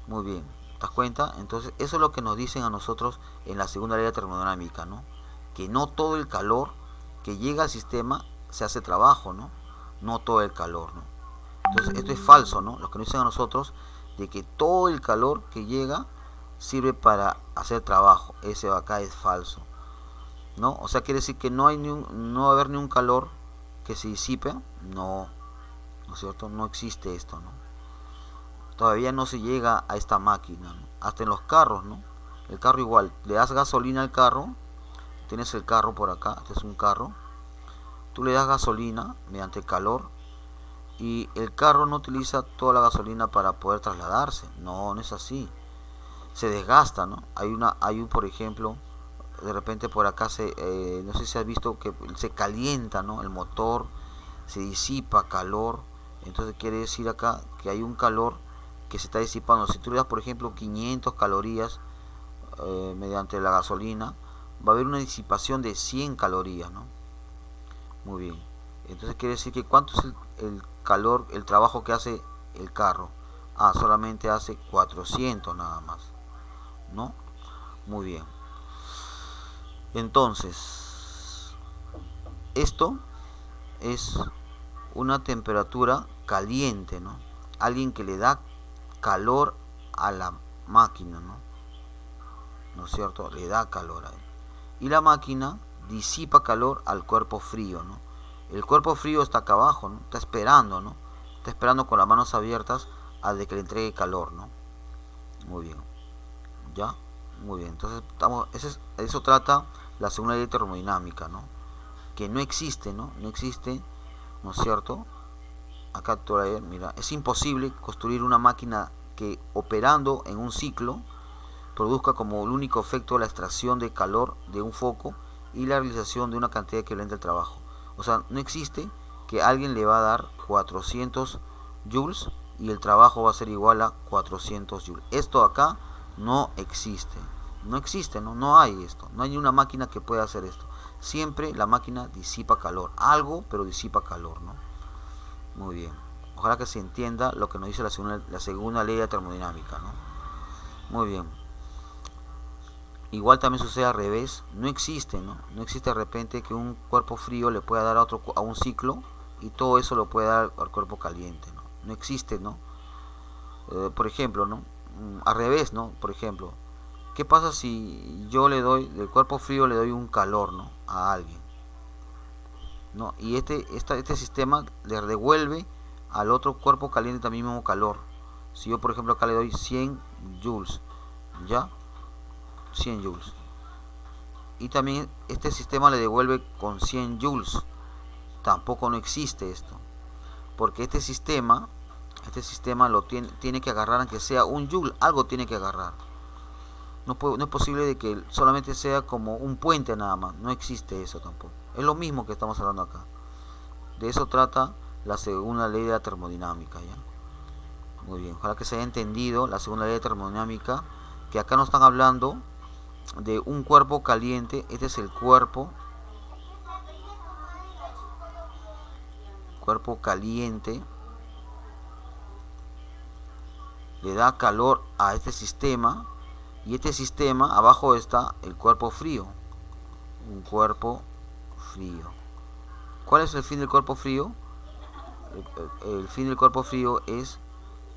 Muy bien. ¿Te das cuenta? Entonces, eso es lo que nos dicen a nosotros en la segunda ley de termodinámica, ¿no? Que no todo el calor que llega al sistema se hace trabajo, ¿no? No todo el calor, ¿no? Entonces, esto es falso, ¿no? Lo que nos dicen a nosotros de que todo el calor que llega sirve para hacer trabajo. Ese de acá es falso, ¿no? O sea, quiere decir que no va a haber ni un calor que se disipe. No, ¿no es cierto? No existe esto, ¿no? Todavía no se llega a esta máquina, ¿no? Hasta en los carros, ¿no? El carro igual, le das gasolina al carro, tienes el carro por acá, este es un carro, tú le das gasolina mediante calor y el carro no utiliza toda la gasolina para poder trasladarse. No, no es así. Se desgasta, ¿no? Hay un, por ejemplo, de repente por acá no sé si has visto que se calienta, ¿no? El motor, se disipa calor, entonces quiere decir acá que hay un calor que se está disipando. Si tú le das, por ejemplo, 500 calorías mediante la gasolina, va a haber una disipación de 100 calorías, ¿no? Muy bien. Entonces quiere decir que ¿cuánto es el calor, el trabajo que hace el carro? Ah, solamente hace 400 nada más, ¿no? Muy bien. Entonces, esto es una temperatura caliente, ¿no? Alguien que le da calor a la máquina, ¿no es cierto? Le da calor a él. Y la máquina disipa calor al cuerpo frío, ¿no? El cuerpo frío está acá abajo, ¿no? Está esperando, ¿no? Está esperando con las manos abiertas a de que le entregue calor, ¿no? Muy bien. ¿Ya? Muy bien. Entonces, eso trata la segunda ley termodinámica, ¿no? Que no existe, ¿no? No existe, ¿no es cierto? Acá todavía, mira, es imposible construir una máquina que operando en un ciclo produzca como el único efecto la extracción de calor de un foco y la realización de una cantidad equivalente al trabajo. O sea, no existe que alguien le va a dar 400 joules y el trabajo va a ser igual a 400 joules. Esto acá no existe. No existe, ¿no? No hay esto. No hay una máquina que pueda hacer esto. Siempre la máquina disipa calor. Algo, pero disipa calor, ¿no? Muy bien. Ojalá que se entienda lo que nos dice la segunda ley de termodinámica, ¿no? Muy bien. Igual también sucede al revés. No existe, ¿no? No existe de repente que un cuerpo frío le pueda dar a un ciclo y todo eso lo puede dar al cuerpo caliente, ¿no? No existe, ¿no? Por ejemplo, ¿no? Al revés, ¿no? Por ejemplo, ¿qué pasa si yo le doy, del cuerpo frío le doy un calor, ¿no? A alguien, ¿no? Y este sistema le devuelve al otro cuerpo caliente también mismo calor. Si yo, por ejemplo, acá le doy 100 joules, ¿ya? 100 joules. Y también este sistema le devuelve con 100 joules. Tampoco no existe esto. Porque este sistema lo tiene que agarrar aunque sea un joule. Algo tiene que agarrar. No es posible de que solamente sea como un puente nada más. No existe eso tampoco. Es lo mismo que estamos hablando acá. De eso trata la segunda ley de la termodinámica, ¿ya? Muy bien, ojalá que se haya entendido la segunda ley de termodinámica, que acá nos están hablando de un cuerpo caliente. Este es el cuerpo caliente, le da calor a este sistema, y este sistema abajo está el cuerpo frío, un cuerpo frío. ¿Cuál es el fin del cuerpo frío? El fin del cuerpo frío es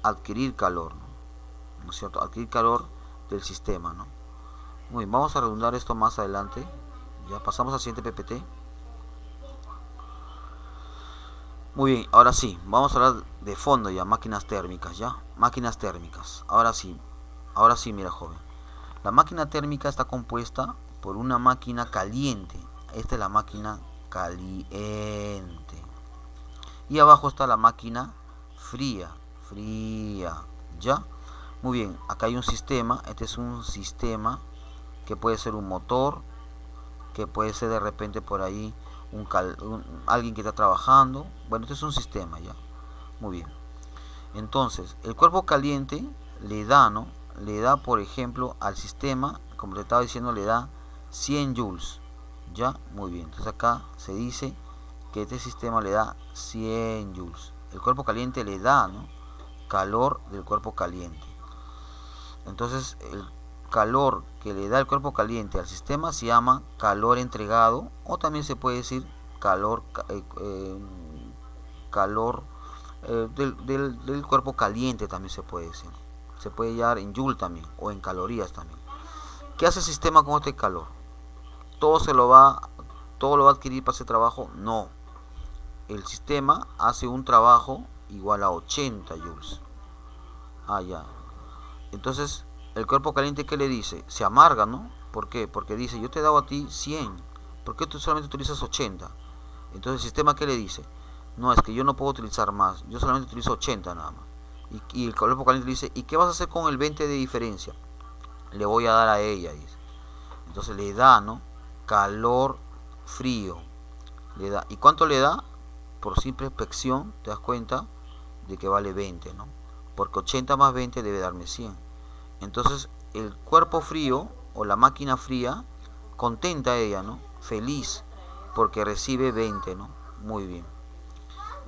adquirir calor, ¿no es cierto? Adquirir calor del sistema, ¿no? Muy bien, vamos a redundar esto más adelante. Ya pasamos al siguiente PPT. Muy bien, ahora sí, vamos a hablar de fondo ya, máquinas térmicas, ya, máquinas térmicas. Ahora sí, mira, joven. La máquina térmica está compuesta por una máquina caliente. Esta es la máquina caliente. Y abajo está la máquina fría, ¿ya? Muy bien, acá hay un sistema. Este es un sistema que puede ser un motor, que puede ser de repente por ahí alguien que está trabajando. Bueno, este es un sistema, ya. Muy bien. Entonces, el cuerpo caliente le da, ¿no? Le da, por ejemplo, al sistema, como te estaba diciendo, le da 100 joules. ¿Ya? Muy bien. Entonces acá se dice que este sistema le da 100 joules. El cuerpo caliente le da, ¿no?, calor del cuerpo caliente. Entonces, el calor que le da el cuerpo caliente al sistema se llama calor entregado, o también se puede decir calor del cuerpo caliente, también se puede decir. Se puede llamar en joule también, o en calorías también. ¿Qué hace el sistema con este calor? ¿Todo lo va a adquirir para ese trabajo? No. El sistema hace un trabajo igual a 80 joules. Ya. Entonces, el cuerpo caliente, ¿qué le dice? Se amarga, ¿no? ¿Por qué? Porque dice, yo te he dado a ti 100, ¿por qué tú solamente utilizas 80? Entonces, el sistema, ¿qué le dice? No, es que yo no puedo utilizar más, yo solamente utilizo 80 nada más. Y el cuerpo caliente le dice, ¿y qué vas a hacer con el 20 de diferencia? Le voy a dar a ella, dice. Entonces le da, ¿no?, calor frío. Le da. ¿Y cuánto le da? Por simple inspección te das cuenta de que vale 20, ¿no? Porque 80 más 20 debe darme 100. Entonces el cuerpo frío o la máquina fría, contenta a ella, ¿no?, feliz, porque recibe 20, ¿no? Muy bien.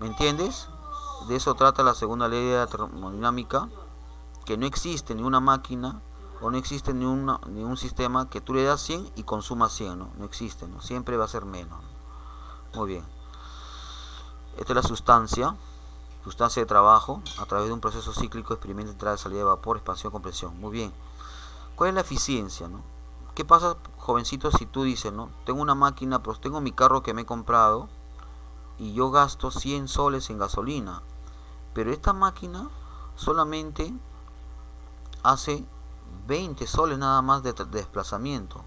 ¿Me entiendes? De eso trata la segunda ley de la termodinámica, que no existe ni una máquina o no existe ni un sistema que tú le das 100 y consumas 100, ¿no? No existe, ¿no? Siempre va a ser menos. Muy bien. Esta es la sustancia de trabajo. A través de un proceso cíclico experimenta entrada y salida de vapor, expansión, compresión. Muy bien. ¿Cuál es la eficiencia, no? ¿Qué pasa, jovencito, si tú dices, no, tengo una máquina, pues tengo mi carro que me he comprado y yo gasto 100 soles en gasolina, pero esta máquina solamente hace 20 soles nada más de desplazamiento?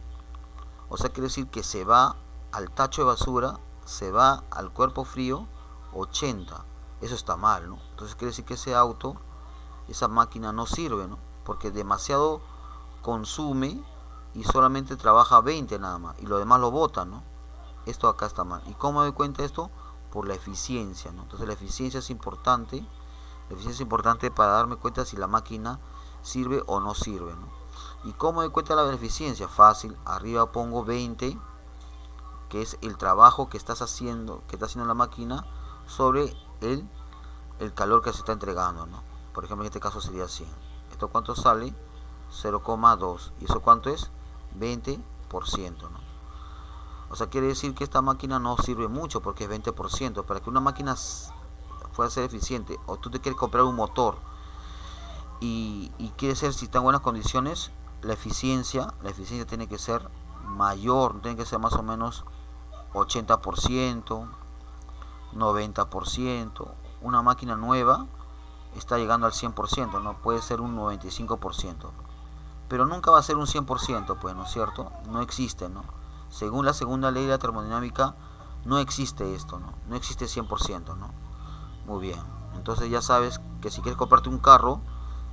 O sea, quiere decir que se va al tacho de basura, se va al cuerpo frío 80. Eso está mal, ¿no? Entonces quiere decir que ese auto, esa máquina no sirve, ¿no? Porque demasiado consume y solamente trabaja 20 nada más, y lo demás lo bota, ¿no? Esto acá está mal. ¿Y cómo me doy cuenta de esto? Por la eficiencia, ¿no? Entonces la eficiencia es importante. La eficiencia es importante para darme cuenta si la máquina sirve o no sirve, ¿no? ¿Y cómo doy cuenta de la eficiencia? Fácil. Arriba pongo 20, que es el trabajo que está haciendo la máquina, sobre el calor que se está entregando, ¿no? Por ejemplo, en este caso sería 100. ¿Esto cuánto sale? 0,2. ¿Y eso cuánto es? 20%, ¿no? O sea, quiere decir que esta máquina no sirve mucho porque es 20%. Para que una máquina pueda ser eficiente, o tú te quieres comprar un motor y quieres ser, si está en buenas condiciones, la eficiencia tiene que ser mayor, tiene que ser más o menos 80%, 90%. Una máquina nueva está llegando al 100%, no puede ser un 95%, pero nunca va a ser un 100%, pues, ¿no es cierto? No existe, ¿no? Según la segunda ley de la termodinámica, no existe esto, ¿no? No existe 100%, ¿no? Muy bien. Entonces ya sabes que si quieres comprarte un carro,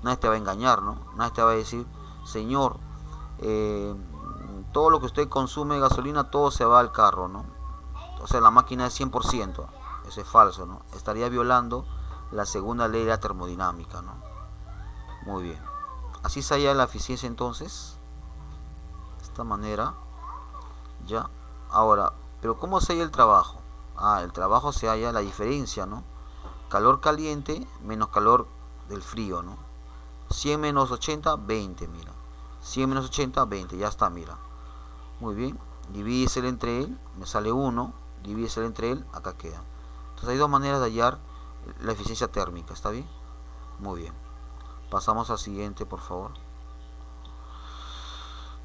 nadie te va a engañar, ¿no? Nadie te va a decir, señor, todo lo que usted consume de gasolina, todo se va al carro, ¿no? O sea, la máquina es 100%. Eso es falso, ¿no? Estaría violando la segunda ley de la termodinámica, ¿no? Muy bien. Así se halla la eficiencia entonces. De esta manera. Ya. Ahora, pero ¿cómo se halla el trabajo? El trabajo se halla la diferencia, ¿no? Calor caliente menos calor del frío, ¿no? 100 menos 80, 20, mira. 100 menos 80, 20, ya está, mira. Muy bien. Divídeselo entre él, me sale 1. Divídeselo entre él, acá queda. Entonces hay dos maneras de hallar la eficiencia térmica, ¿está bien? Muy bien. Pasamos al siguiente, por favor.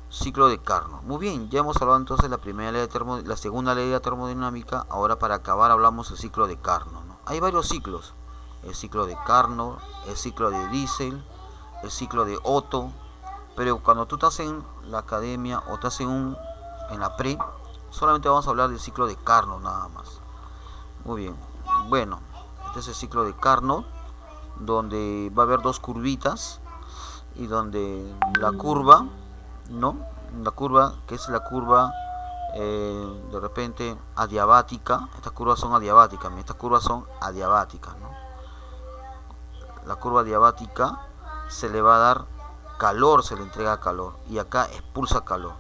Ciclo de Carnot. Muy bien, ya hemos hablado entonces la primera ley de la segunda ley de la termodinámica. Ahora para acabar hablamos del ciclo de Carnot, ¿no? Hay varios ciclos. El ciclo de Carnot, el ciclo de Diesel, el ciclo de Otto. Pero cuando tú estás en la academia o estás en la pre, solamente vamos a hablar del ciclo de Carnot nada más. Muy bien. Bueno, este es el ciclo de Carnot, donde va a haber dos curvitas y donde la curva, ¿no? La curva, que es la curva de repente adiabática. Estas curvas son adiabáticas, ¿no? La curva adiabática se le va a dar calor, se le entrega calor, y acá expulsa calor.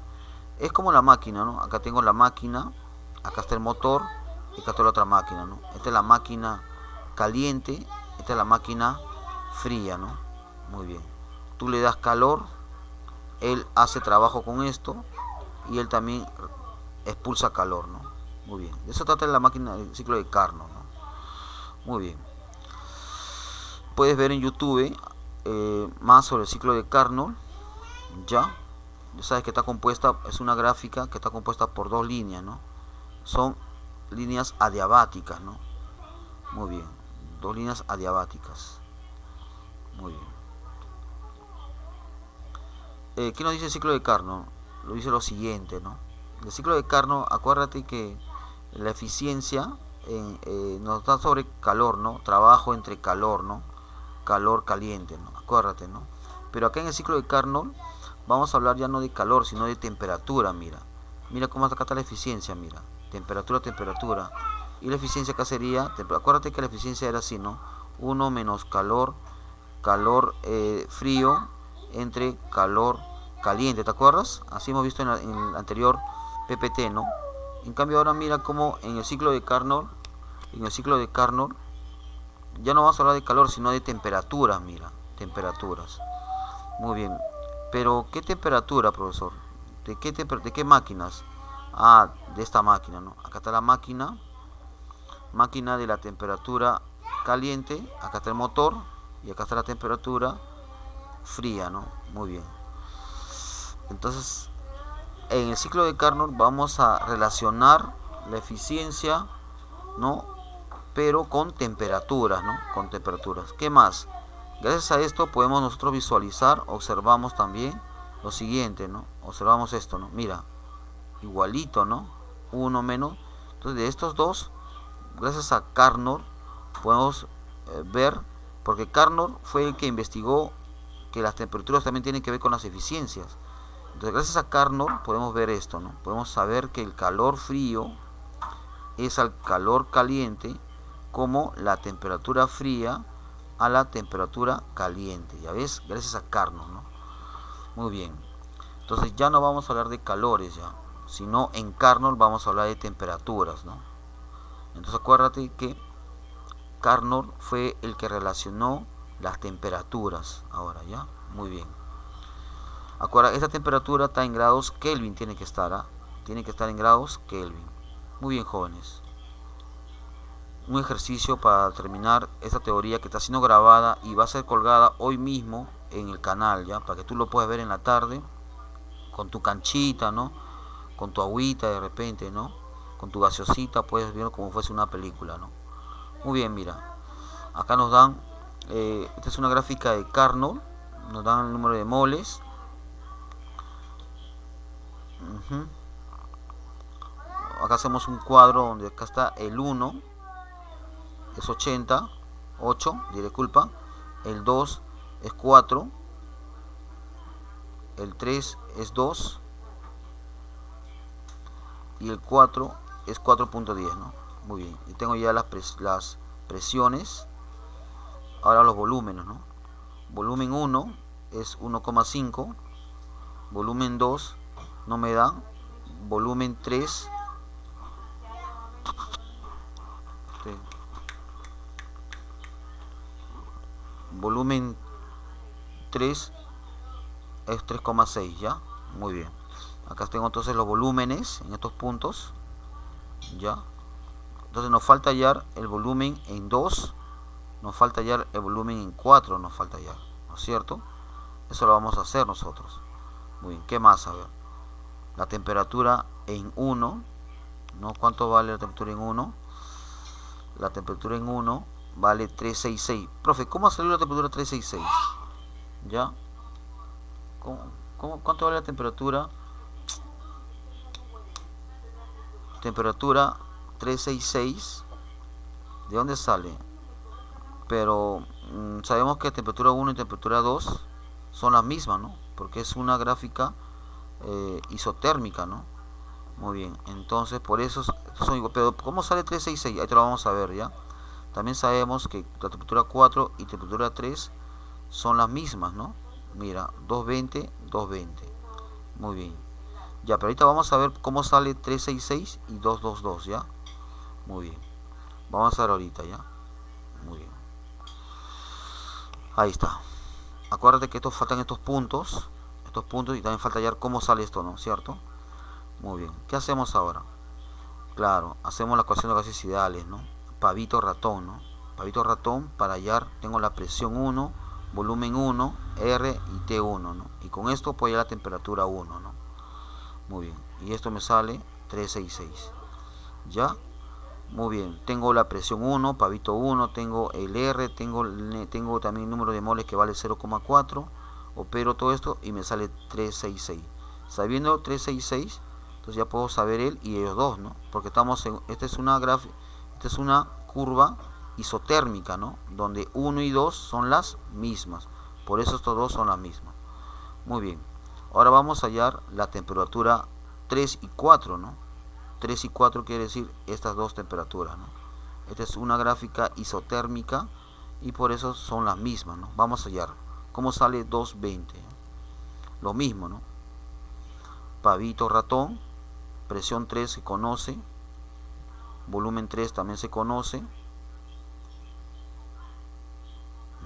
Es como la máquina, ¿no? Acá tengo la máquina, acá está el motor y acá está la otra máquina, ¿no? Esta es la máquina caliente, esta es la máquina fría, ¿no? Muy bien. Tú le das calor, él hace trabajo con esto y él también expulsa calor, ¿no? Muy bien. De eso trata la máquina, el ciclo de Carnot, ¿no? Muy bien. Puedes ver en YouTube más sobre el ciclo de Carnot. Ya sabes que está compuesta, es una gráfica que está compuesta por dos líneas, ¿no? Son líneas adiabáticas, ¿no? Muy bien. Dos líneas adiabáticas. Muy bien. ¿Qué nos dice el ciclo de Carnot? Lo dice lo siguiente, ¿no? El ciclo de Carnot, acuérdate que la eficiencia nos da sobre calor, ¿no? Trabajo entre calor, ¿no? Calor caliente, ¿no? Acuérdate, ¿no? Pero acá en el ciclo de Carnot vamos a hablar ya no de calor, sino de temperatura, mira. Mira cómo acá está la eficiencia, mira. Temperatura, temperatura. Y la eficiencia acá sería, acuérdate que la eficiencia era así, ¿no? 1 menos calor, frío, entre calor caliente, ¿te acuerdas? Así hemos visto en el anterior PPT, ¿no? En cambio ahora mira cómo en el ciclo de Carnot, ya no vamos a hablar de calor, sino de temperaturas, mira, temperaturas. Muy bien. Pero ¿qué temperatura, profesor? ¿De qué máquinas? De esta máquina, ¿no? Acá está la máquina de la temperatura caliente, acá está el motor y acá está la temperatura fría, ¿no? Muy bien. Entonces, en el ciclo de Carnot vamos a relacionar la eficiencia, ¿no? Pero con temperaturas, ¿no? Con temperaturas. ¿Qué más? Gracias a esto podemos nosotros visualizar, observamos también lo siguiente, ¿no? Observamos esto, ¿no? Mira, igualito, ¿no? 1 menos. Entonces de estos dos, gracias a Carnot, podemos ver, porque Carnot fue el que investigó que las temperaturas también tienen que ver con las eficiencias. Entonces gracias a Carnot podemos ver esto, ¿no? Podemos saber que el calor frío es al calor caliente como la temperatura fría a la temperatura caliente. Ya ves, gracias a Carnot, ¿no? Muy bien. Entonces ya no vamos a hablar de calores ya, sino en Carnot vamos a hablar de temperaturas, ¿no? Entonces acuérdate que Carnot fue el que relacionó las temperaturas. Ahora ya, muy bien. Acuérdate, esta temperatura está en grados Kelvin, tiene que estar, ¿ah? Tiene que estar en grados Kelvin. Muy bien, jóvenes. Un ejercicio para terminar esta teoría que está siendo grabada y va a ser colgada hoy mismo en el canal, ya, para que tú lo puedas ver en la tarde con tu canchita, ¿no? Con tu agüita de repente, ¿no? Con tu gaseosita, puedes verlo como fuese una película, ¿no? Muy bien, mira. Acá nos dan, esta es una gráfica de Carnot, nos dan el número de moles. Acá hacemos un cuadro donde acá está el 1, es 80, 8, disculpa. El 2 es 4. El 3 es 2. Y el 4 es 4.10, ¿no? Muy bien. Y tengo ya las presiones. Ahora los volúmenes, ¿no? Volumen 1 es 1,5. Volumen 2 no me da. Volumen 3 volumen 3 es 3,6, ¿ya? Muy bien. Acá tengo entonces los volúmenes en estos puntos, ¿ya? Entonces nos falta hallar el volumen en 2, nos falta hallar el volumen en 4, nos falta hallar, ¿no es cierto? Eso lo vamos a hacer nosotros. Muy bien, ¿qué más? A ver, la temperatura en 1, ¿no? ¿Cuánto vale la temperatura en 1? La temperatura en 1 vale 366. Profe, ¿cómo ha salido la temperatura 366? ¿Ya? ¿Cuánto vale la temperatura? Temperatura 366. ¿De dónde sale? Pero sabemos que temperatura 1 y temperatura 2 son las mismas, ¿no? Porque es una gráfica isotérmica, ¿no? Muy bien, entonces por eso son igual. Pero ¿cómo sale 366? Ahí te lo vamos a ver, ¿ya? También sabemos que la temperatura 4 y temperatura 3 son las mismas, ¿no? Mira, 220, 220. Muy bien. Ya, pero ahorita vamos a ver cómo sale 366 y 222, ¿ya? Muy bien. Vamos a ver ahorita, ¿ya? Muy bien. Ahí está. Acuérdate que faltan estos puntos y también falta hallar cómo sale esto, ¿no? ¿Cierto? Muy bien. ¿Qué hacemos ahora? Claro, hacemos la ecuación de gases ideales, ¿no? Pavito ratón, ¿no? Pavito ratón, para hallar tengo la presión 1, volumen 1, R y T1, ¿no? Y con esto puedo hallar la temperatura 1, ¿no? Muy bien. Y esto me sale 366. ¿Ya? Muy bien. Tengo la presión 1, pavito 1, tengo el R, tengo también el número de moles que vale 0,4. Opero todo esto y me sale 366. Sabiendo 366, entonces ya puedo saber él y ellos dos, ¿no? Porque estamos en, esta es una curva isotérmica, ¿no? Donde 1 y 2 son las mismas. Por eso estos dos son las mismas. Muy bien. Ahora vamos a hallar la temperatura 3 y 4, ¿no? 3 y 4 quiere decir estas dos temperaturas, ¿no? Esta es una gráfica isotérmica y por eso son las mismas, ¿no? Vamos a hallar. ¿Cómo sale 220? Lo mismo, ¿no? Pavito ratón, presión 3 se conoce, volumen 3 también se conoce,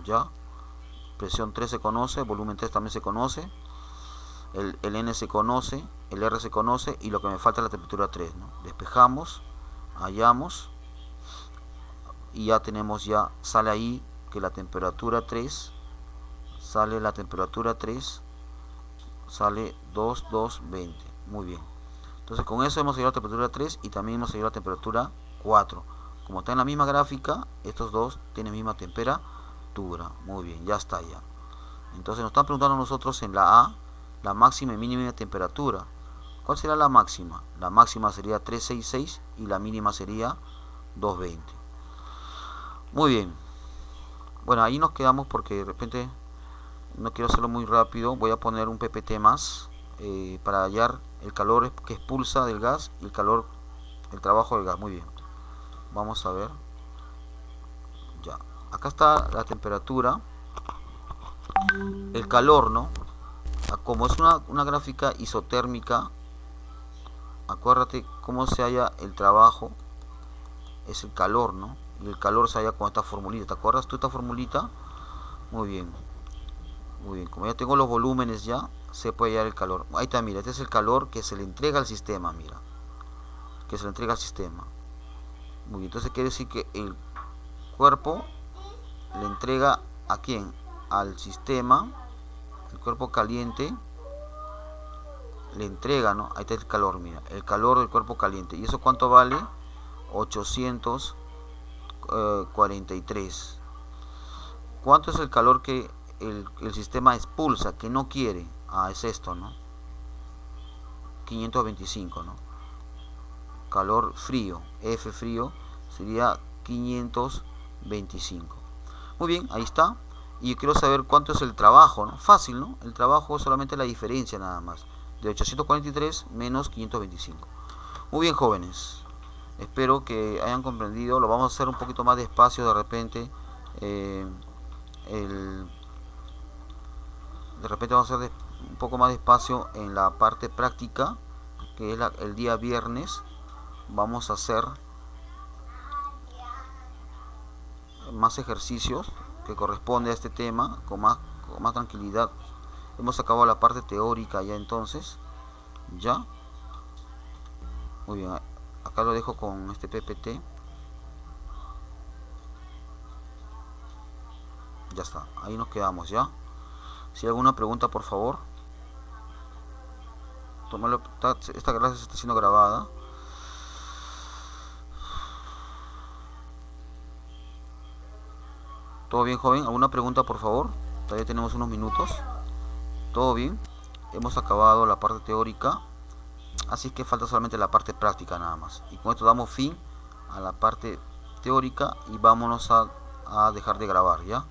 ¿ya? Presión 3 se conoce, volumen 3 también se conoce, el N se conoce, el R se conoce y lo que me falta es la temperatura 3, ¿no? Despejamos, hallamos y ya tenemos, sale ahí que la temperatura 3, sale 2220. Muy bien. Entonces con eso hemos llegado a la temperatura 3 y también hemos llegado a la temperatura 4. Como está en la misma gráfica, estos dos tienen misma temperatura. Muy bien, ya está ya. Entonces nos están preguntando a nosotros en la A, la máxima y mínima temperatura. ¿Cuál será la máxima? La máxima sería 366 y la mínima sería 220. Muy bien. Bueno, ahí nos quedamos porque de repente no quiero hacerlo muy rápido. Voy a poner un PPT más para hallar el calor que expulsa del gas y el trabajo del gas. Muy bien. Vamos a ver. Ya. Acá está la temperatura. El calor, ¿no? Como es una gráfica isotérmica, acuérdate cómo se halla el trabajo. Es el calor, ¿no? Y el calor se halla con esta formulita. ¿Te acuerdas tú esta formulita? Muy bien. Muy bien. Como ya tengo los volúmenes ya, se puede hallar el calor. Ahí está, mira. Este es el calor que se le entrega al sistema, mira. Que se le entrega al sistema. Muy bien. Entonces quiere decir que el cuerpo le entrega ¿a quién? Al sistema. El cuerpo caliente le entrega, ¿no? Ahí está el calor, mira. El calor del cuerpo caliente. ¿Y eso cuánto vale? 843. ¿Cuánto es el calor que el sistema expulsa, que no quiere? Es esto, ¿no? 525, ¿no? Calor frío, F frío, sería 525. Muy bien, ahí está. Y yo quiero saber cuánto es el trabajo, ¿no? Fácil, ¿no? El trabajo es solamente la diferencia nada más. De 843 menos 525. Muy bien, jóvenes. Espero que hayan comprendido. Lo vamos a hacer un poquito más despacio de repente. el, de repente vamos a hacer un poco más despacio en la parte práctica, que es el día viernes. Vamos a hacer más ejercicios que corresponde a este tema con más tranquilidad. Hemos acabado la parte teórica ya, entonces ya muy bien, acá lo dejo con este PPT. Ya está, ahí nos quedamos ya. Si hay alguna pregunta, por favor. Esta clase está siendo grabada. ¿Todo bien, joven? ¿Alguna pregunta, por favor? Todavía tenemos unos minutos. ¿Todo bien? Hemos acabado la parte teórica, así que falta solamente la parte práctica nada más. Y con esto damos fin a la parte teórica y vámonos a dejar de grabar, ¿ya?